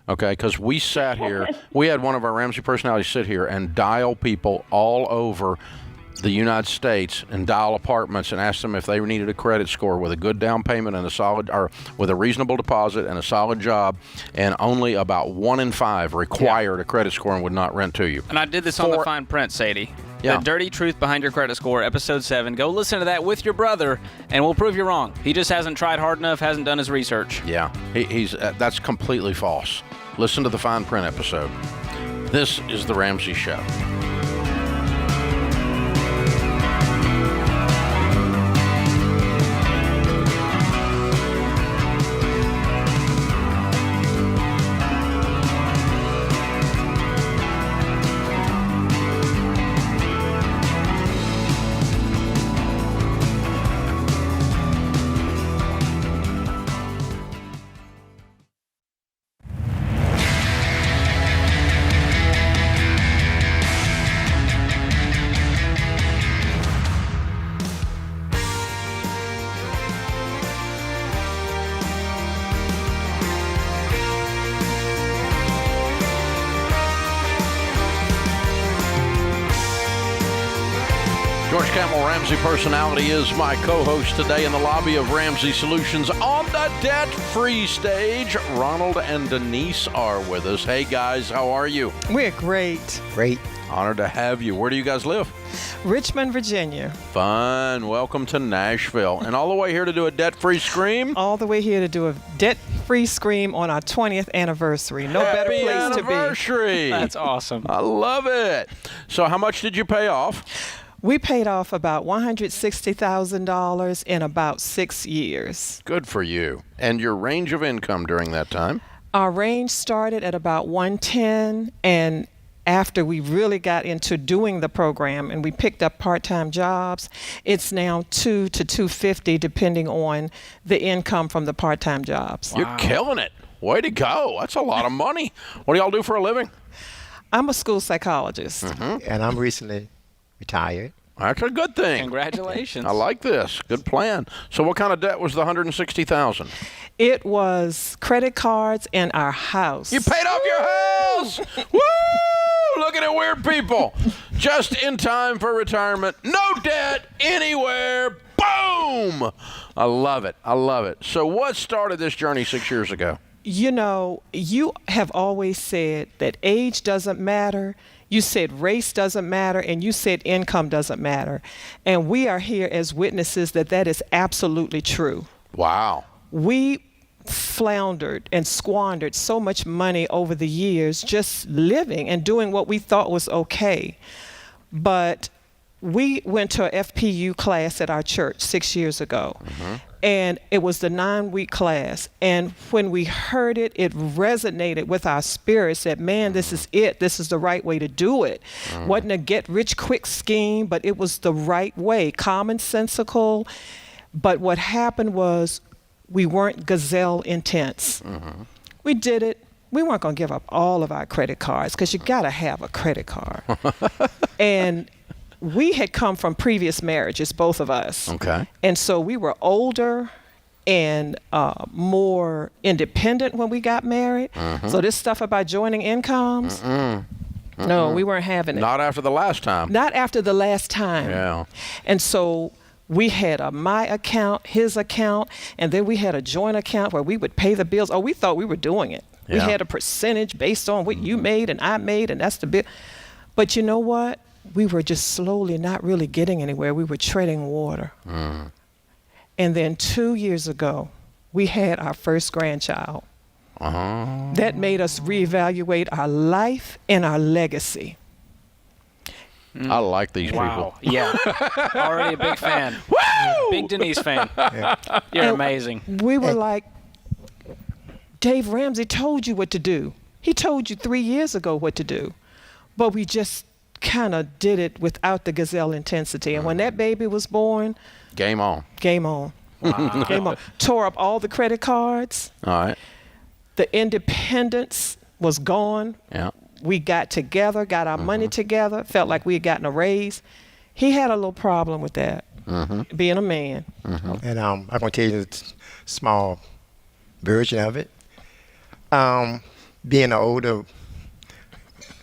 Okay, because we sat here, we had one of our Ramsey personalities sit here and dial people all over the United States and dial apartments and ask them if they needed a credit score with a good down payment and with a reasonable deposit and a solid job, and only about 1 in 5 required a credit score and would not rent to you. And I did this on the fine print, Sadie. Yeah. The Dirty Truth Behind Your Credit Score, episode 7. Go listen to that with your brother, and we'll prove you wrong. He just hasn't tried hard enough, hasn't done his research. Yeah, he's that's completely false. Listen to the fine print episode. This is the Ramsey Show. George Campbell, Ramsey Personality, is my co-host today in the lobby of Ramsey Solutions on the debt-free stage. Ronald and Denise are with us. Hey, guys, how are you? We're great. Great. Honored to have you. Where do you guys live? Richmond, Virginia. Fun. Welcome to Nashville. And all the way here to do a debt-free scream? All the way here to do a debt-free scream on our 20th anniversary. No better Happy place to be. anniversary. That's awesome. I love it. So how much did you pay off? We paid off about $160,000 in about 6 years. Good for you. And your range of income during that time? Our range started at about 110, and after we really got into doing the program and we picked up part-time jobs, it's now 2 to 250 depending on the income from the part-time jobs. You're killing it. Way to go. That's a lot of money. What do y'all do for a living? I'm a school psychologist. And I'm recently retired. That's a good thing. Congratulations. I like this. Good plan. So what kind of debt was the $160,000? It was credit cards and our house. You paid off your house. Woo! Looking at weird people. Just in time for retirement. No debt anywhere. Boom! I love it. I love it. So what started this journey 6 years ago? You know, you have always said that age doesn't matter. You said race doesn't matter, and you said income doesn't matter. And we are here as witnesses that that is absolutely true. Wow. We floundered and squandered so much money over the years just living and doing what we thought was okay. But we went to a FPU class at our church 6 years ago. And it was the 9-week class. And when we heard it, it resonated with our spirits that, man, this is it. This is the right way to do it. Wasn't a get-rich-quick scheme, but it was the right way, commonsensical. But what happened was we weren't gazelle intense. We did it. We weren't going to give up all of our credit cards because you got to have a credit card. And we had come from previous marriages, both of us. Okay. And so we were older and more independent when we got married. So this stuff about joining incomes, no, we weren't having it. Not after the last time. Not after the last time. Yeah. And so We had my account, his account, and then we had a joint account where we would pay the bills. Oh, we thought we were doing it. Yeah. We had a percentage based on what you made and I made, and that's the bill. But you know what? We were just slowly not really getting anywhere. We were treading water. And then 2 years ago, we had our first grandchild. That made us reevaluate our life and our legacy. I like these Wow. people. Yeah. Already a big fan. Woo! Big Denise fan. You're amazing. We were like, Dave Ramsey told you what to do. He told you 3 years ago what to do. But we just kind of did it without the gazelle intensity. And when that baby was born, game on. Game on. Wow. Game on. Tore up all the credit cards. All right. The independence was gone. Yeah. We got together, got our money together, felt like we had gotten a raise. He had a little problem with that, being a man. And I'm going to tell you a small version of it. Being an older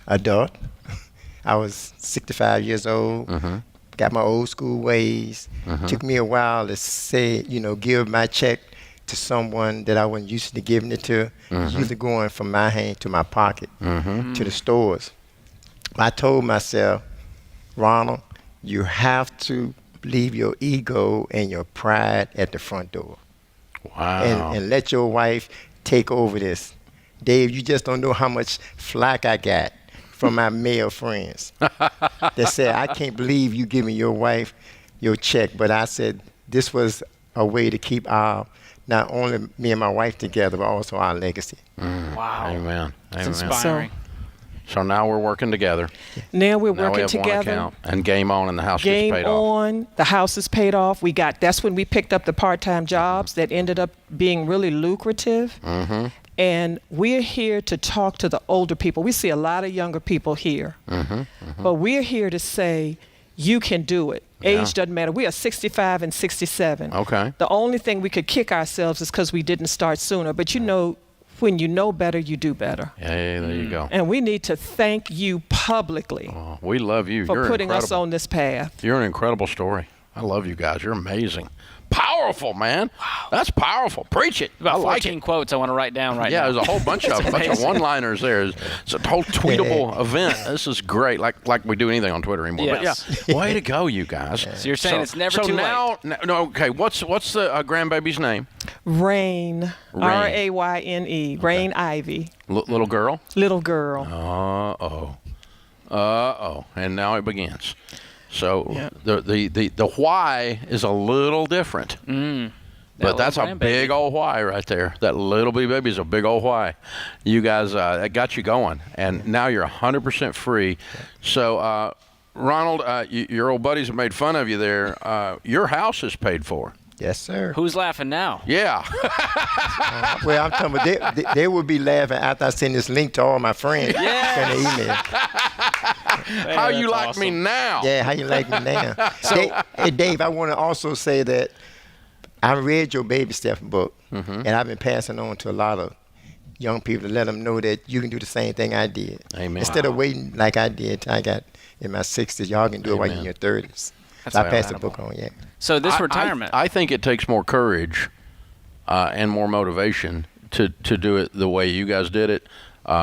adult, I was 65 years old, got my old school ways. Took me a while to say, give my check to someone that I wasn't used to giving it to. Usually going from my hand to my pocket to the stores. I told myself, Ronald, you have to leave your ego and your pride at the front door. Wow. And let your wife take over this. Dave, you just don't know how much flack I got from my male friends that said, I can't believe you giving your wife your check. But I said, this was a way to keep our, not only me and my wife together, but also our legacy. Wow. Amen. That's Amen. inspiring. So now we're working together. Now we're Now we working have together. one account, and game on, and the house Game gets paid off. on, the house is paid off. That's when we picked up the part-time jobs that ended up being really lucrative. And we're here to talk to the older people. We see a lot of younger people here. But we're here to say, you can do it. Age doesn't matter. We are 65 and 67. Okay. The only thing we could kick ourselves is because we didn't start sooner. But when you know better, you do better. Yeah, there you go. And we need to thank you publicly We love you. for You're putting us incredible. on this path. You're an incredible story. I love you guys. You're amazing. Powerful, man. Wow. That's powerful. Preach it. About I like 14 it. quotes I want to write down right now. Yeah, there's a whole bunch of one-liners there. It's a whole tweetable event. This is great. Like we do anything on Twitter anymore. Yes. But yeah, way to go, you guys. So you're saying it's never too late. No, okay. What's the grandbaby's name? Rain. Rayne. Rain Ivy. Little girl. Little girl. And now it begins. So the why is a little different. But that's a big old why right there. That little bitty baby is a big old why. You guys, that got you going, and now you're 100% free. So, Ronald, your old buddies have made fun of you there. Your house is paid for. Yes, sir. Who's laughing now? Yeah. Well, I'm talking about they would be laughing after I send this link to all my friends. Yes. Send an email. How you like me now? Yeah, how you like me now? Hey, Dave, I want to also say that I read your baby step book, and I've been passing on to a lot of young people to let them know that you can do the same thing I did. Amen. Instead of waiting like I did till I got in my 60s, y'all can do it while you're in your 30s. So I passed the book on, So this retirement. I think it takes more courage and more motivation to do it the way you guys did it.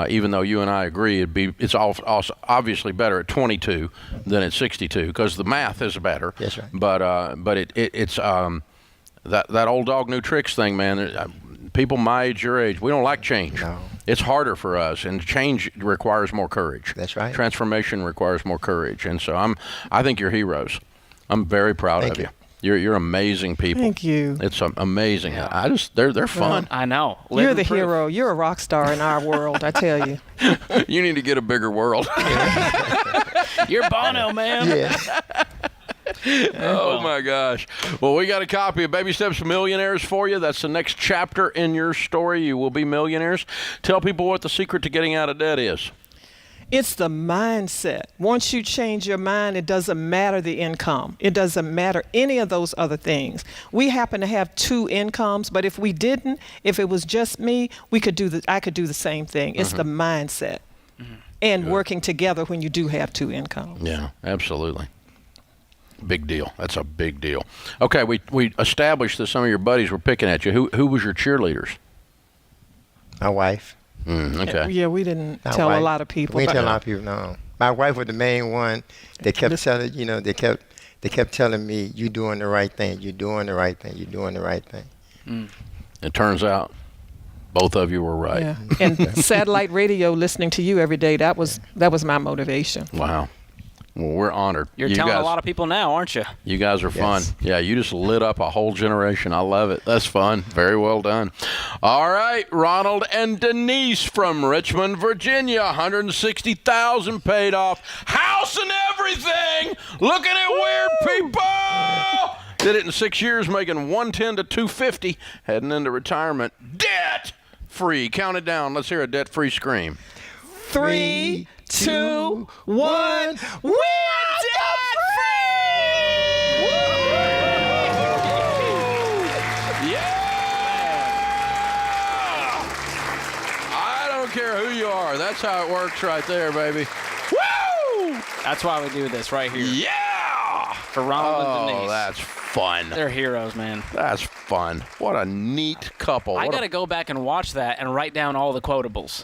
Even though you and I agree, it's also obviously better at 22 than at 62 because the math is better. That's right. But it's that old dog new tricks thing, man. People my age, your age, we don't like change. No. It's harder for us, and change requires more courage. That's right. Transformation requires more courage, and so I think you're heroes. I'm very proud of you. You're amazing people. Thank you. It's amazing. They're fun. I know. You're the hero. You're a rock star in our world, I tell you. You need to get a bigger world. You're Bono, man. Yeah. Oh my gosh. Well, we got a copy of Baby Steps Millionaires for you. That's the next chapter in your story. You will be millionaires. Tell people what the secret to getting out of debt is. It's the mindset. Once you change your mind, it doesn't matter the income. It doesn't matter any of those other things. We happen to have 2 incomes, but if we didn't, if it was just me, I could do the same thing. It's the mindset and working together when you do have 2 incomes. Yeah, absolutely. Big deal. That's a big deal. Okay, we established that some of your buddies were picking at you. Who was your cheerleaders? My wife. Okay. Yeah, we didn't My tell wife. a lot of people. We didn't tell a but- lot of people. No, my wife was the main one. They kept telling, they kept telling me, "You doing the right thing. You doing the right thing. You doing the right thing." It turns out both of you were right. Yeah. And satellite radio, listening to you every day, that was my motivation. Wow. Well, we're honored. You're You telling guys, a lot of people now, aren't you? You guys are fun. Yeah, you just lit up a whole generation. I love it. That's fun. Very well done. All right, Ronald and Denise from Richmond, Virginia. $160,000 paid off. House and everything. Looking at weird people. Did it in 6 years, making $110,000 to $250,000, heading into retirement. Debt free. Count it down. Let's hear a debt free scream. 3, 2, 1. We're I don't care who you are. That's how it works right there, baby. Woo! That's why we do this right here. Yeah! For Ronald and Denise. Oh, that's fun. They're heroes, man. That's fun. What a neat couple. I What got a- to go back and watch that and write down all the quotables.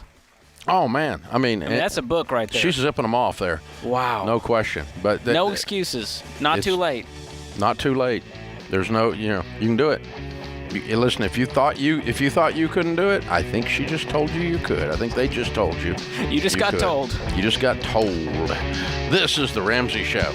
Oh, man. I mean, that's a book right there. She's zipping them off there. Wow. No question. But No excuses. Not too late. Not too late. There's no, you can do it. Listen, if you thought you couldn't do it, I think she just told you could. I think they just told you. You just got could. told. You just got told. This is the Ramsey Show.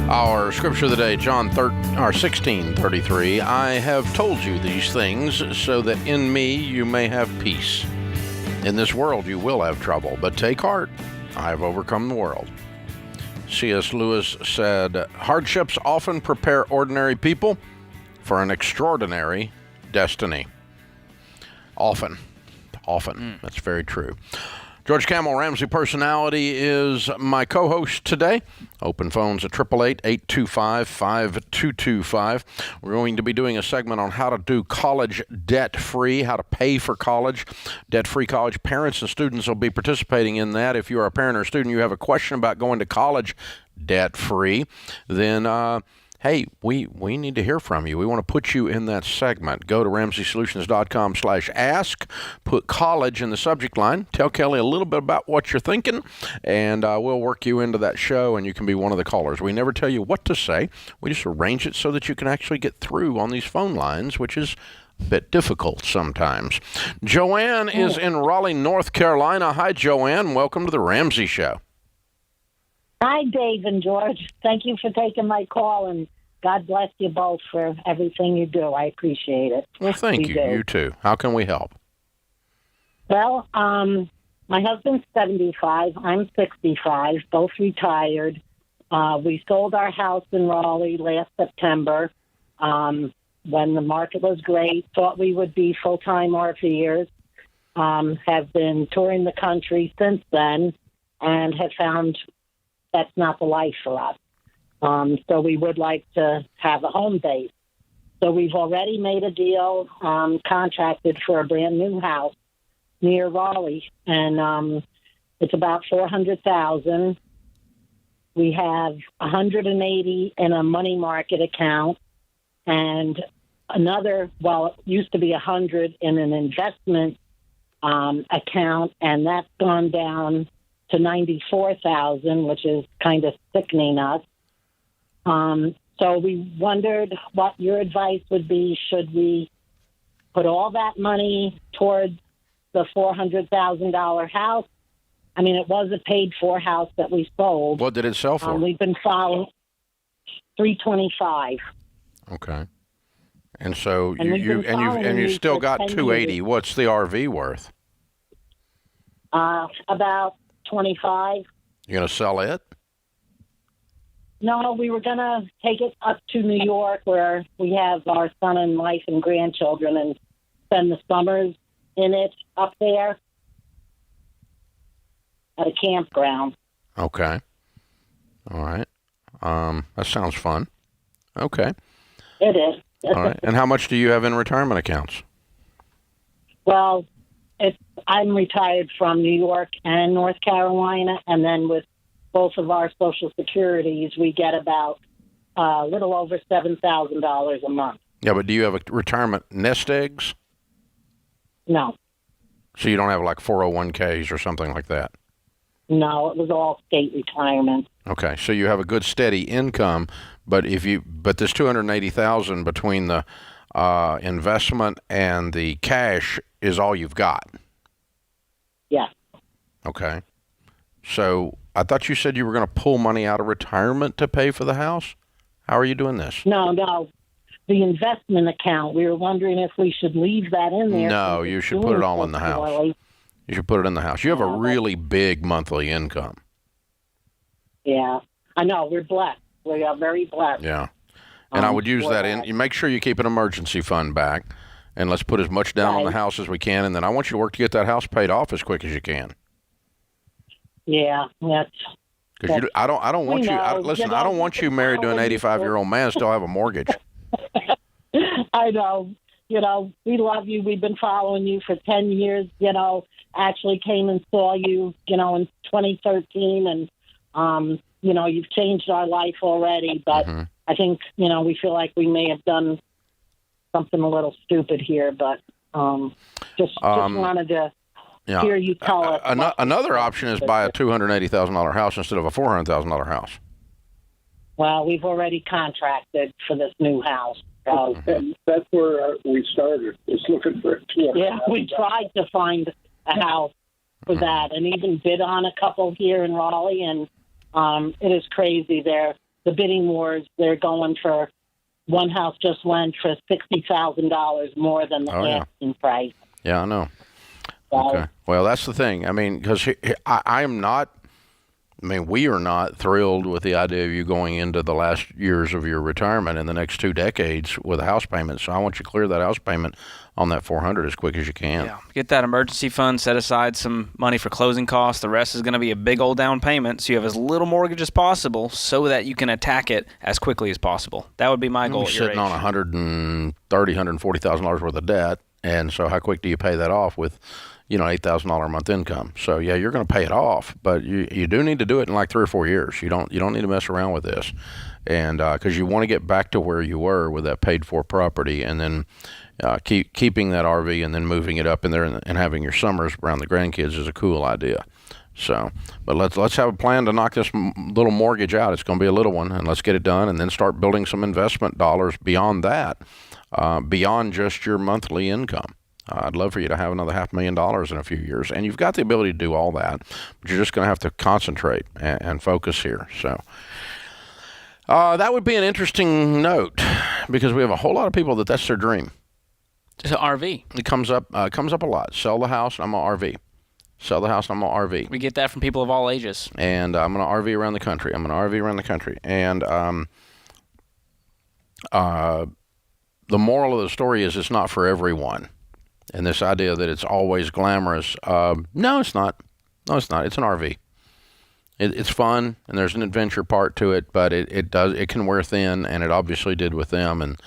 Our scripture of the day, John 16:33. I have told you these things so that in me you may have peace. In this world you will have trouble, but take heart. I have overcome the world. C.S. Lewis said, hardships often prepare ordinary people for an extraordinary destiny. Often. That's very true. George Camel, Ramsey Personality, is my co-host today. Open phones at 888-825-5225. We're going to be doing a segment on how to do college debt-free, how to pay for college, debt-free college. Parents and students will be participating in that. If you are a parent or student, you have a question about going to college debt-free, then hey, we need to hear from you. We want to put you in that segment. Go to RamseySolutions.com/ask. Put college in the subject line. Tell Kelly a little bit about what you're thinking, and we'll work you into that show, and you can be one of the callers. We never tell you what to say. We just arrange it so that you can actually get through on these phone lines, which is a bit difficult sometimes. Joanne is in Raleigh, North Carolina. Hi, Joanne. Welcome to the Ramsey Show. Hi, Dave and George. Thank you for taking my call, and God bless you both for everything you do. I appreciate it. Well, thank you. do. You too. How can we help? Well, my husband's 75. I'm 65, both retired. We sold our house in Raleigh last September when the market was great. Thought we would be full-time RVers. Have been touring the country since then and have found that's not the life for us. So we would like to have a home base. So we've already made a deal, contracted for a brand new house near Raleigh, and it's about $400,000. We have $180 in a money market account, and another. Well, it used to be $100 in an investment account, and that's gone down to $94,000, which is kind of sickening us. So we wondered what your advice would be. Should we put all that money towards the $400,000 house? I mean, it was a paid-for house that we sold. What did it sell for? We've been following $325. Okay. And so And we've been following you you still for got 10 $280. years. What's the RV worth? About $25. You going to sell it? No, we were going to take it up to New York where we have our son and wife and grandchildren and spend the summers in it up there at a campground. Okay. All right. That sounds fun. Okay. It is. All right. And how much do you have in retirement accounts? Well, I'm retired from New York and North Carolina, and then with both of our Social Securities, we get about a little over $7,000 a month. Yeah, but do you have a retirement nest eggs? No. So you don't have like 401ks or something like that? No, it was all state retirement. Okay, so you have a good steady income, but this $280,000 between the investment and the cash is all you've got. Yeah. Okay. So I thought you said you were going to pull money out of retirement to pay for the house. How are you doing this? No. The investment account, we were wondering if we should leave that in there. No, you should put it all in the house. You should put it in the house. You have a really big monthly income. Yeah, I know. We're blessed. We are very blessed. Yeah. And I would use that in. You make sure you keep an emergency fund back, and let's put as much down on the house as we can, and then I want you to work to get that house paid off as quick as you can. Yeah, that's. Because I don't want you. Listen, I don't want you married to an 85-year-old man and still have a mortgage. I know. We love you. We've been following you for 10 years. Actually came and saw you, in 2013, and you've changed our life already. But I think we feel like we may have done something a little stupid here. But just wanted to hear you tell us. Another option is buy a $280,000 house instead of a $400,000 house. Well, we've already contracted for this new house. And that's where we started, is looking for it. Yeah, we tried to find a house for that and even bid on a couple here in Raleigh, and it is crazy. The bidding wars, they're going for, one house just went for $60,000 more than the asking price. Yeah, I know. Okay. Well, that's the thing. I mean, because we are not thrilled with the idea of you going into the last years of your retirement in the next 2 decades with a house payment. So I want you to clear that house payment on that $400 as quick as you can. Yeah. Get that emergency fund, set aside some money for closing costs. The rest is going to be a big old down payment, so you have as little mortgage as possible so that you can attack it as quickly as possible. That would be my goal at your age. Sitting on $130,000, $140,000 worth of debt, and so how quick do you pay that off with $8,000 a month income? So yeah, you're going to pay it off, but you do need to do it in like 3 or 4 years. You don't need to mess around with this, and because you want to get back to where you were with that paid for property, and then keeping that RV and then moving it up in there and having your summers around the grandkids is a cool idea. So, but let's have a plan to knock this little mortgage out. It's going to be a little one, and let's get it done, and then start building some investment dollars beyond that, beyond just your monthly income. I'd love for you to have another $500,000 in a few years, and you've got the ability to do all that, but you're just going to have to concentrate and focus here. So that would be an interesting note, because we have a whole lot of people that's their dream. Just an RV. It comes up a lot. Sell the house, and I'm going to RV. Sell the house, and I'm going to RV. We get that from people of all ages. And I'm going to RV around the country. And the moral of the story is it's not for everyone. And this idea that it's always glamorous, no, it's not. It's an RV. It's fun, and there's an adventure part to it, but it can wear thin, and it obviously did with them, and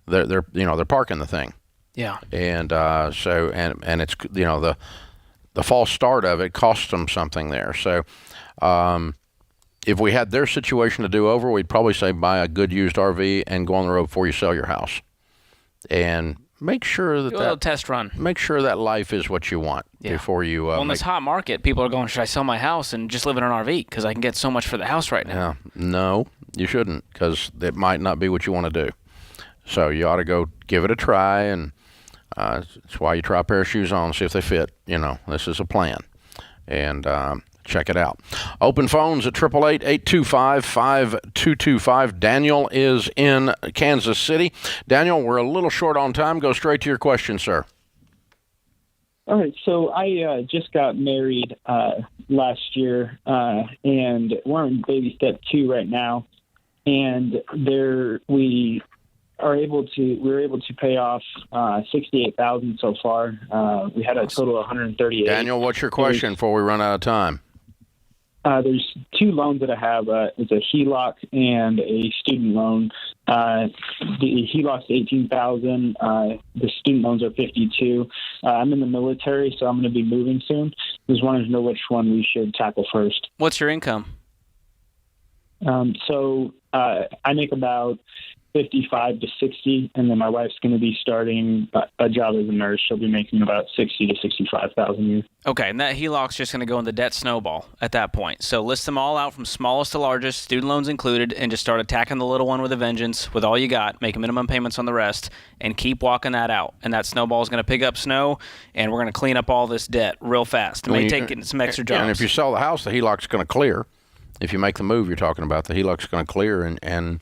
they're parking the thing. Yeah. And so it's the false start of it costs them something there. So if we had their situation to do over, we'd probably say buy a good used RV and go on the road before you sell your house, and make sure that do a little test run. Make sure that life is what you want before you. In this hot market, people are going, should I sell my house and just live in an RV because I can get so much for the house right now? Yeah. No, You shouldn't, because it might not be what you want to do. So you ought to go give it a try, and that's why you try a pair of shoes on, see if they fit. This is a plan. And check it out. Open phones at 888-825-5225. Daniel is in Kansas City. Daniel, we're a little short on time. Go straight to your question, sir. All right, so I just got married last year, and we're in baby step 2 right now. And we were able to pay off $68,000 so far. We had a total of $138,000. Daniel, what's your question before we run out of time? There's 2 loans that I have. It's a HELOC and a student loan. The HELOC's $18,000. The student loans are $52,000. I'm in the military, so I'm going to be moving soon. Just wanted to know which one we should tackle first. What's your income? So I make about 55 to 60, and then my wife's going to be starting a job as a nurse. She'll be making about 60 to 65,000 a year. Okay, and that HELOC's just going to go in the debt snowball at that point. So list them all out from smallest to largest, student loans included, and just start attacking the little one with a vengeance with all you got. Make minimum payments on the rest, and keep walking that out. And that snowball is going to pick up snow, and we're going to clean up all this debt real fast. It may take some extra jobs. And if you sell the house, the HELOC's going to clear. If you make the move you're talking about, the HELOC's going to clear, and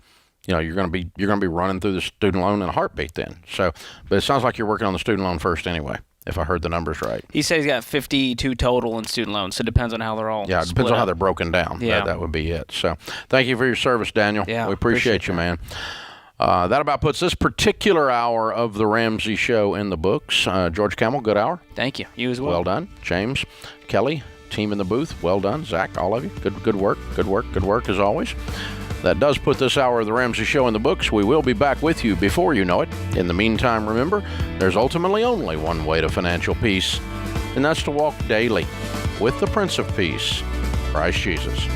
you're going to be running through the student loan in a heartbeat then. So, but it sounds like you're working on the student loan first anyway, if I heard the numbers right. He says he's got 52 total in student loans, so it depends on how they're all it depends on how they're broken down. Yeah. That would be it. So thank you for your service, Daniel. Yeah, we appreciate you, man. That about puts this particular hour of the Ramsey Show in the books. George Camel, good hour. Thank you. You as well. Well done. James, Kelly, team in the booth, well done. Zach, all of you, good work as always. That does put this hour of the Ramsey Show in the books. We will be back with you before you know it. In the meantime, remember, there's ultimately only one way to financial peace, and that's to walk daily with the Prince of Peace, Christ Jesus.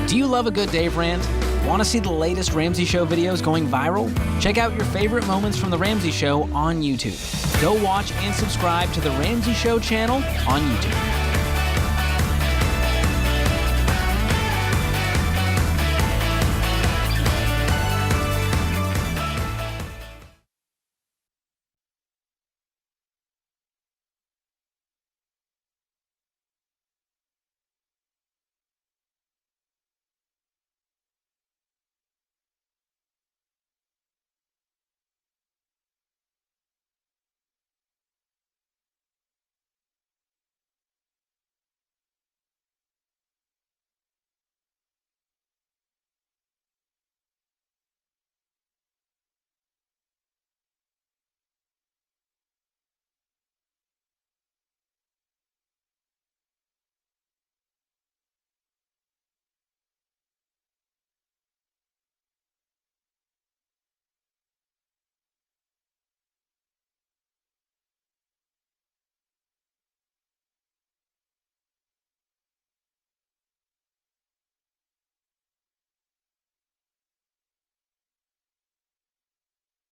Do you love a good Dave Rant? Want to see the latest Ramsey Show videos going viral? Check out your favorite moments from the Ramsey Show on YouTube. Go watch and subscribe to the Ramsey Show channel on YouTube.